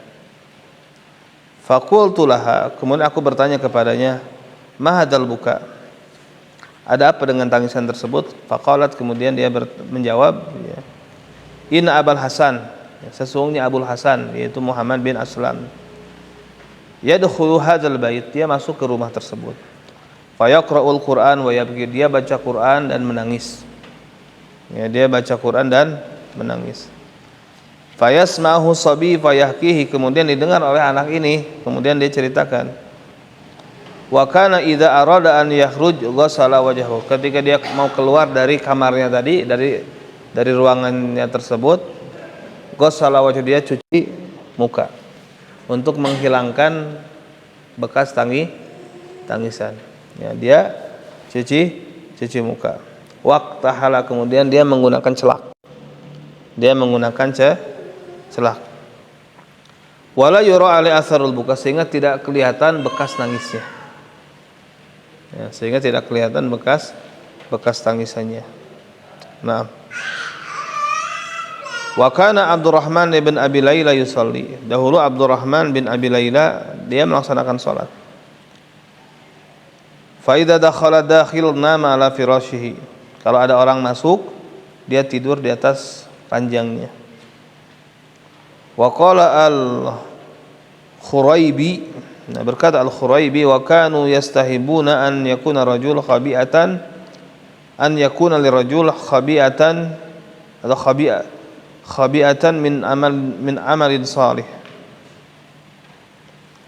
Faqultu laha, kemudian aku bertanya kepadanya, ma hadzal buka, ada apa dengan tangisan tersebut? Faqalat, kemudian dia menjawab, ya, Inna Abul Hasan, sesungguhnya Abul Hasan, yaitu Muhammad bin Aslam, yadkhulu hadzal bait, dia masuk ke rumah tersebut. Fa yaqra'ul Qur'an wa yabki, dia baca Quran dan menangis. Ya, dia baca Quran dan menangis. Fayasma'hu sabi fayahkihi, kemudian didengar oleh anak ini, kemudian dia ceritakan. Wa kana idza arada an yakhruj ghassala wajhahu, ketika dia mau keluar dari kamarnya tadi, dari ruangannya tersebut, ghassala wajhahu, dia cuci muka untuk menghilangkan bekas tangisan. Ya, dia cuci muka. Waqtahala, kemudian dia menggunakan celak. Celak. Wala yura ali asarul buka, sehingga tidak kelihatan bekas nangisnya. Ya, sehingga tidak kelihatan bekas tangisannya. Nah. Wa kana Abdurrahman bin Abi Laila yusalli. Dahulu Abdurrahman bin Abi Laila dia melaksanakan salat. Fa idza dakhala dakhil nama ala firashihi. Kalau ada orang masuk, dia tidur di atas ranjangnya. Wa qala al-Khuraibi, berkata al-Khuraibi, wa kanu yastahibuna an yakuna rajul khabi'atan, an yakuna lirajul khabi'atan atau khabi'atan min amalin salih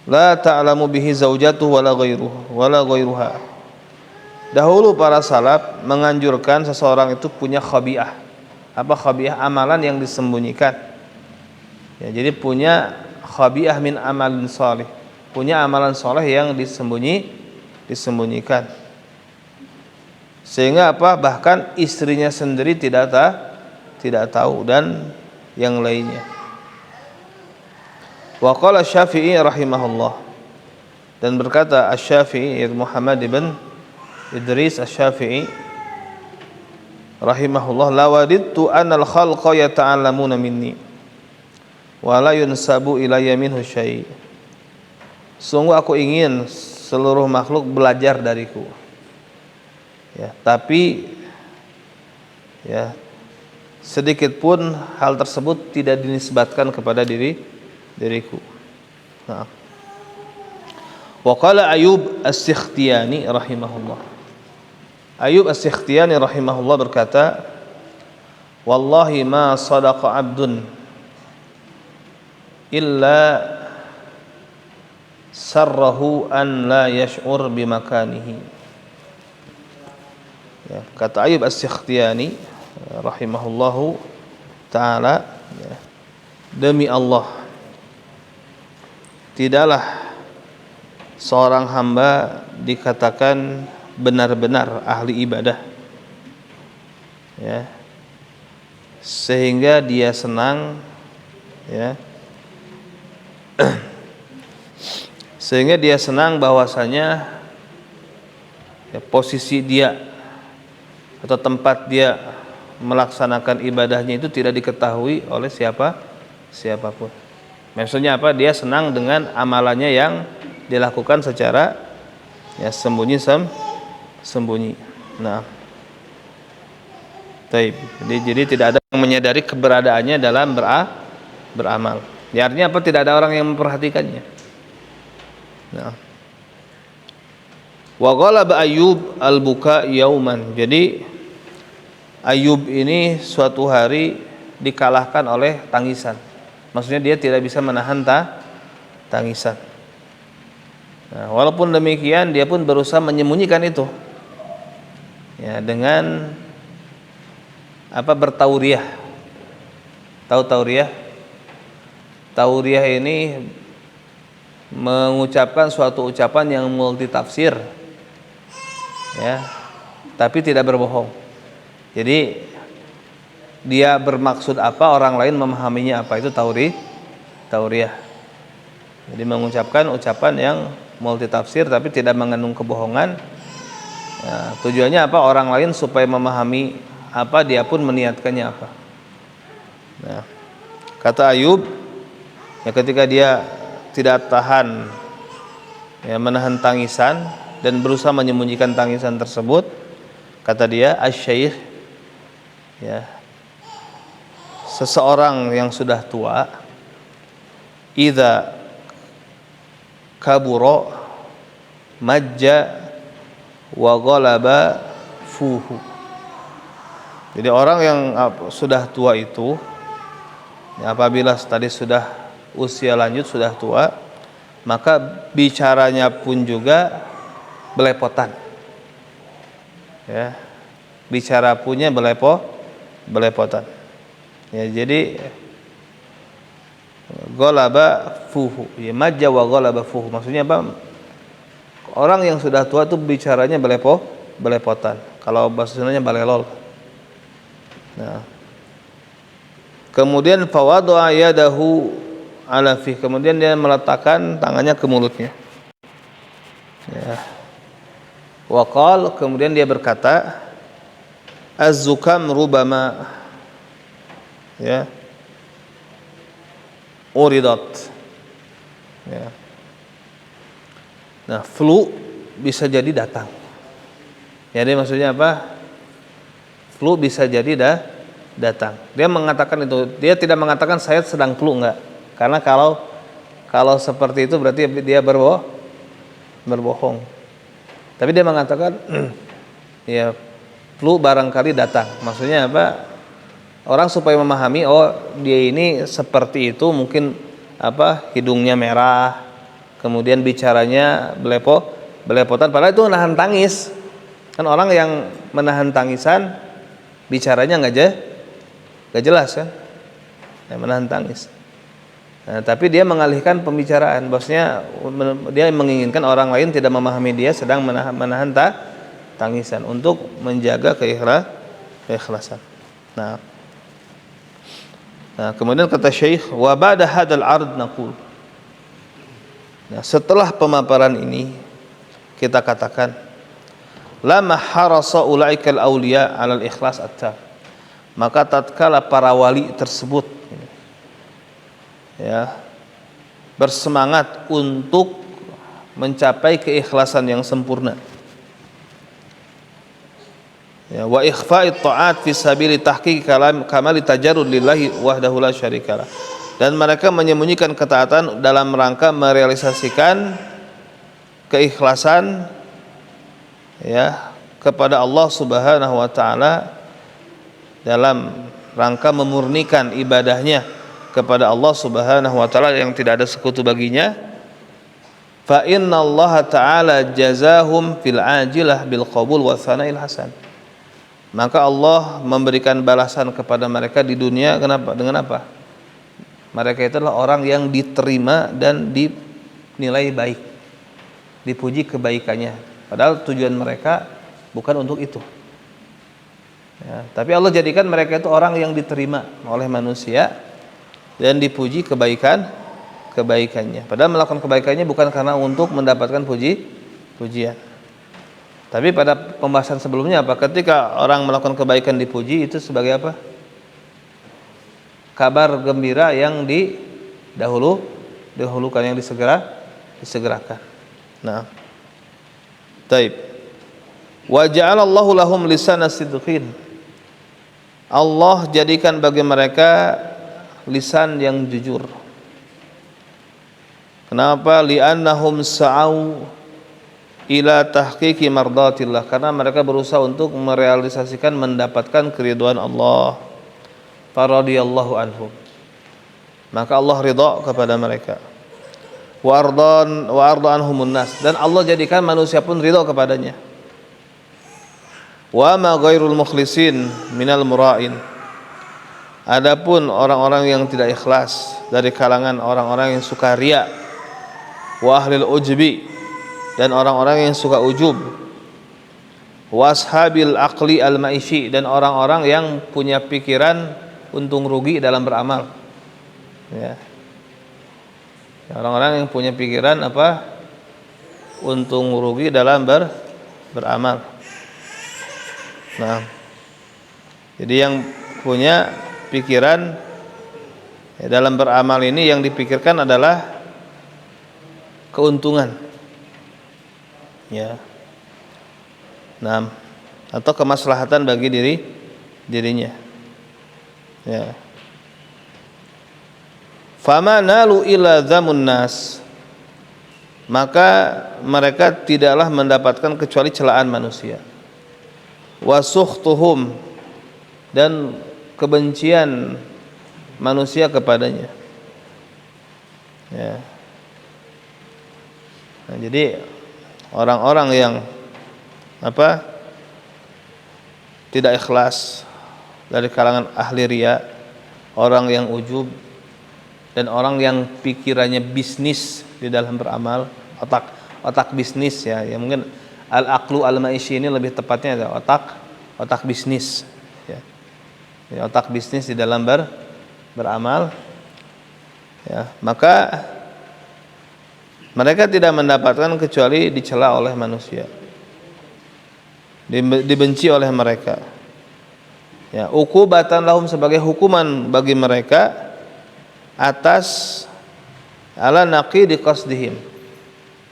la ta'lamu bihi zaujatuhu wala ghairuha. Dahulu para salaf menganjurkan seseorang itu punya khabi'ah. Apa khabi'ah? Amalan yang disembunyikan. Ya, jadi punya khabi'ah min amalin salih, punya amalan saleh yang disembunyikan. Sehingga apa? Bahkan istrinya sendiri tidak tahu dan yang lainnya. Wa qala Syafi'i rahimahullah, dan berkata Asy-Syafi'i Muhammad ibn Idris Asy-Syafi'i rahimahullah, la wadidtu anal khalqa yata'allamuna minni wa la yunsabu ilayya minhu syai'. Sungguh aku ingin seluruh makhluk belajar dariku. Ya, tapi ya sedikit pun hal tersebut tidak dinisbatkan kepada diriku. Nah. Wa qala Ayyub As-Sikhtiyani rahimahullah. Ayyub As-Sikhtiyani rahimahullah berkata, wallahi ma sadaqa 'abdun illa sarrahu an la yash'ur bimakanihi. Ya, kata Ayyub As-Sikhtiyani rahimahullahu ta'ala, ya, demi Allah, tidaklah seorang hamba dikatakan benar-benar ahli ibadah, ya, sehingga dia senang, ya, sehingga dia senang bahwasanya ya, posisi dia atau tempat dia melaksanakan ibadahnya itu tidak diketahui oleh siapapun. Maksudnya apa? Dia senang dengan amalannya yang dilakukan secara ya sembunyi. Nah, taib. Jadi tidak ada yang menyadari keberadaannya dalam beramal. Ya, artinya apa? Tidak ada orang yang memperhatikannya. Nah. Wa ghalaba Ayyub al-buka yauman. Jadi Ayyub ini suatu hari dikalahkan oleh tangisan. Maksudnya dia tidak bisa menahan tangisan. Nah, walaupun demikian dia pun berusaha menyembunyikan itu. Ya, dengan apa? Bertauriah. Tahu tauriah? Tauriah ini mengucapkan suatu ucapan yang multitafsir, ya, tapi tidak berbohong. Jadi dia bermaksud apa, orang lain memahaminya apa, itu tauriah. Jadi mengucapkan ucapan yang multitafsir tapi tidak mengandung kebohongan. Ya, tujuannya apa? Orang lain supaya memahami apa, dia pun meniatkannya apa. Nah, kata Ayyub, ya, ketika dia tidak tahan, ya, menahan tangisan dan berusaha menyembunyikan tangisan tersebut, kata dia, asy-syaikh, ya, seseorang yang sudah tua, idza kabura majja wa ghalaba fuhu. Jadi orang yang sudah tua itu Apabila tadi sudah usia lanjut, sudah tua, maka bicaranya pun juga belepotan. Ya, bicara punya belepotan. Ya, jadi ghalaba fuhu, ya majja wa ghalaba fuhu. Maksudnya apa? Orang yang sudah tua itu bicaranya belepotan. Kalau bahasa Sundanya balelol. Nah, kemudian fawadha yadahu ala fi, kemudian dia meletakkan tangannya ke mulutnya. Ya. Waqal, kemudian dia berkata, az-zukam rubama ya uridat. Ya. Nah, flu bisa jadi datang. Jadi maksudnya apa? Flu bisa jadi datang. Dia mengatakan itu, dia tidak mengatakan saya sedang flu, enggak. Karena kalau seperti itu berarti dia berbohong. Tapi dia mengatakan ya flu barangkali datang. Maksudnya apa? Orang supaya memahami, oh dia ini seperti itu, mungkin apa, hidungnya merah, kemudian bicaranya belepotan, padahal itu menahan tangis. Kan orang yang menahan tangisan bicaranya nggak jelas kan, ya, menahan tangis. Nah, tapi dia mengalihkan pembicaraan, bosnya dia menginginkan orang lain tidak memahami dia sedang menahan tangisan untuk menjaga keikhlasan. Nah, kemudian kata Syekh, wa ba'da hadzal 'ard naqul. Nah, setelah pemaparan ini kita katakan, lama harasa ulaikal auliya 'alal ikhlas at-tam. Maka tatkala para wali tersebut ya bersemangat untuk mencapai keikhlasan yang sempurna, ya, wa ikhfa'it ta'at fi sabili tahqiq kamali tajarrud lillahi wahdahu la syarikalah, dan mereka menyembunyikan ketaatan dalam rangka merealisasikan keikhlasan ya kepada Allah Subhanahu wa taala, dalam rangka memurnikan ibadahnya kepada Allah Subhanahu wa taala yang tidak ada sekutu baginya. Fa innallaha ta'ala jazahum fil ajilah bil qabul wa tsana'il hasan. Maka Allah memberikan balasan kepada mereka di dunia. Kenapa? Dengan apa? Mereka itu adalah orang yang diterima dan dinilai baik, dipuji kebaikannya, padahal tujuan mereka bukan untuk itu ya, tapi Allah jadikan mereka itu orang yang diterima oleh manusia dan dipuji kebaikannya, padahal melakukan kebaikannya bukan karena untuk mendapatkan pujian. Tapi pada pembahasan sebelumnya apa? Ketika orang melakukan kebaikan dipuji, itu sebagai apa? Kabar gembira yang didahulukan, yang disegerakan. Nah, taib. Wa ja'alallahu lahum lisana sidqin. Allah jadikan bagi mereka lisan yang jujur. Kenapa? Li'annahum sa'au ila tahqiqi mardatillah, karena mereka berusaha untuk merealisasikan, mendapatkan keridhaan Allah. Faradiyallahu anhum, maka Allah ridha kepada mereka. Wa arda anhumun nas, dan Allah jadikan manusia pun ridha kepadanya. Wa ma ghairul mukhlisin minal mura'in. Adapun orang-orang yang tidak ikhlas dari kalangan orang-orang yang suka riya, wa ahlil ujbi, dan orang-orang yang suka ujub, wa ashabil aqli al-maishi, dan orang-orang yang punya pikiran untung rugi dalam beramal ya. Orang-orang yang punya pikiran apa? Untung rugi dalam beramal. Nah, jadi yang punya pikiran ya, dalam beramal ini yang dipikirkan adalah keuntungan ya. Nah, atau kemaslahatan bagi dirinya ya. Fama nalu ila zamun nas, maka mereka tidaklah mendapatkan kecuali celaan manusia. Wa sukhtuhum, dan kebencian manusia kepadanya. Ya. Nah, jadi orang-orang yang tidak ikhlas dari kalangan ahli riya, orang yang ujub, dan orang yang pikirannya bisnis di dalam beramal, otak bisnis ya, yang mungkin al-aqlu al-maisyi ini lebih tepatnya ada otak bisnis ya. Ya, otak bisnis di dalam beramal ya, maka mereka tidak mendapatkan kecuali dicela oleh manusia, dibenci oleh mereka ya, uqubatan lahum, sebagai hukuman bagi mereka atas ala naqidi qasdihim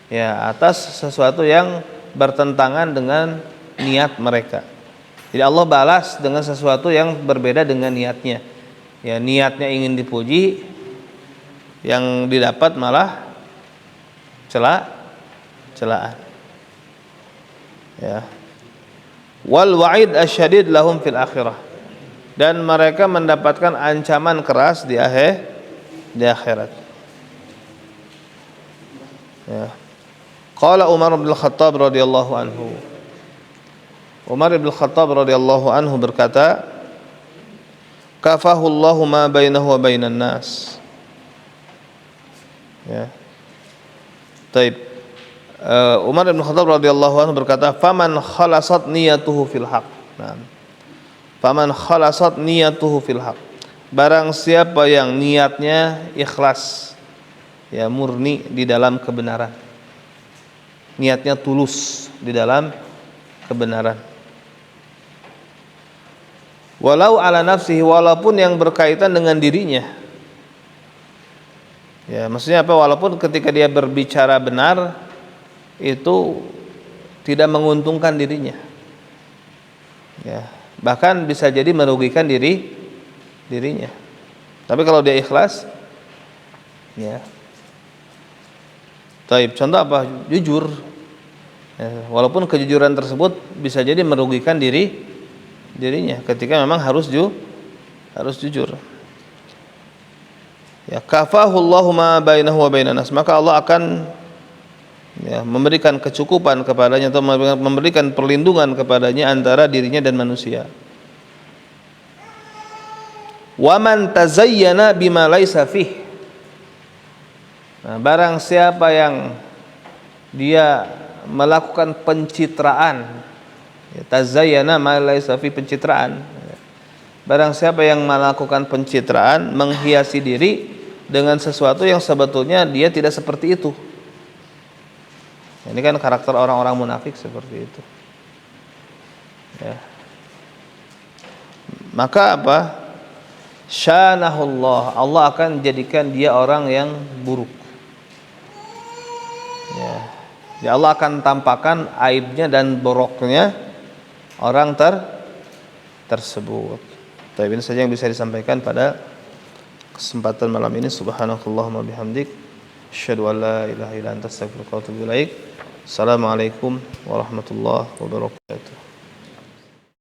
ya, atas sesuatu yang bertentangan dengan niat mereka. Jadi Allah balas dengan sesuatu yang berbeda dengan niatnya ya, niatnya ingin dipuji, yang didapat malah celaan ya. Wal wa'id asyadid lahum fil akhirah, dan mereka mendapatkan ancaman keras di akhirat ya. Qala Umar bin Khattab radhiyallahu anhu, Umar bin Khattab radhiyallahu anhu berkata, kafahu Allahu ma bainahu wa bainan nas ya. Taib. Umar bin Khattab radhiyallahu anhu berkata, faman khalasat niyatuhu fil haq. Nah, faman khalasat niyatuhu fil haq, barang siapa yang niatnya ikhlas ya, murni di dalam kebenaran, niatnya tulus di dalam kebenaran, walau ala nafsihi, walaupun yang berkaitan dengan dirinya ya, maksudnya apa, walaupun ketika dia berbicara benar itu tidak menguntungkan dirinya ya, bahkan bisa jadi merugikan dirinya, tapi kalau dia ikhlas ya. Taib, contoh apa? Jujur ya, walaupun kejujuran tersebut bisa jadi merugikan dirinya ketika memang harus jujur ya. Kafahu Allahu ma bainahu wa bainan nas, maka Allah akan ya, memberikan kecukupan kepadanya atau memberikan perlindungan kepadanya antara dirinya dan manusia. Wa man tazayyana bima laisa fih, nah, barang siapa yang dia melakukan pencitraan ya, tazayyana ma laisa fih, pencitraan, barang siapa yang melakukan pencitraan, menghiasi diri dengan sesuatu yang sebetulnya dia tidak seperti itu. Ini kan karakter orang-orang munafik seperti itu ya. Maka apa? Syanahullah, Allah akan jadikan dia orang yang buruk ya. Ya, Allah akan tampakkan aibnya dan boroknya orang tersebut. Tapi ini saja yang bisa disampaikan pada kesempatan malam ini. Subhanakallahumma bihamdik, asyhadu an la ilaha illa anta, astaghfiruka wa atubu ilaik. Assalamualaikum warahmatullahi wabarakatuh.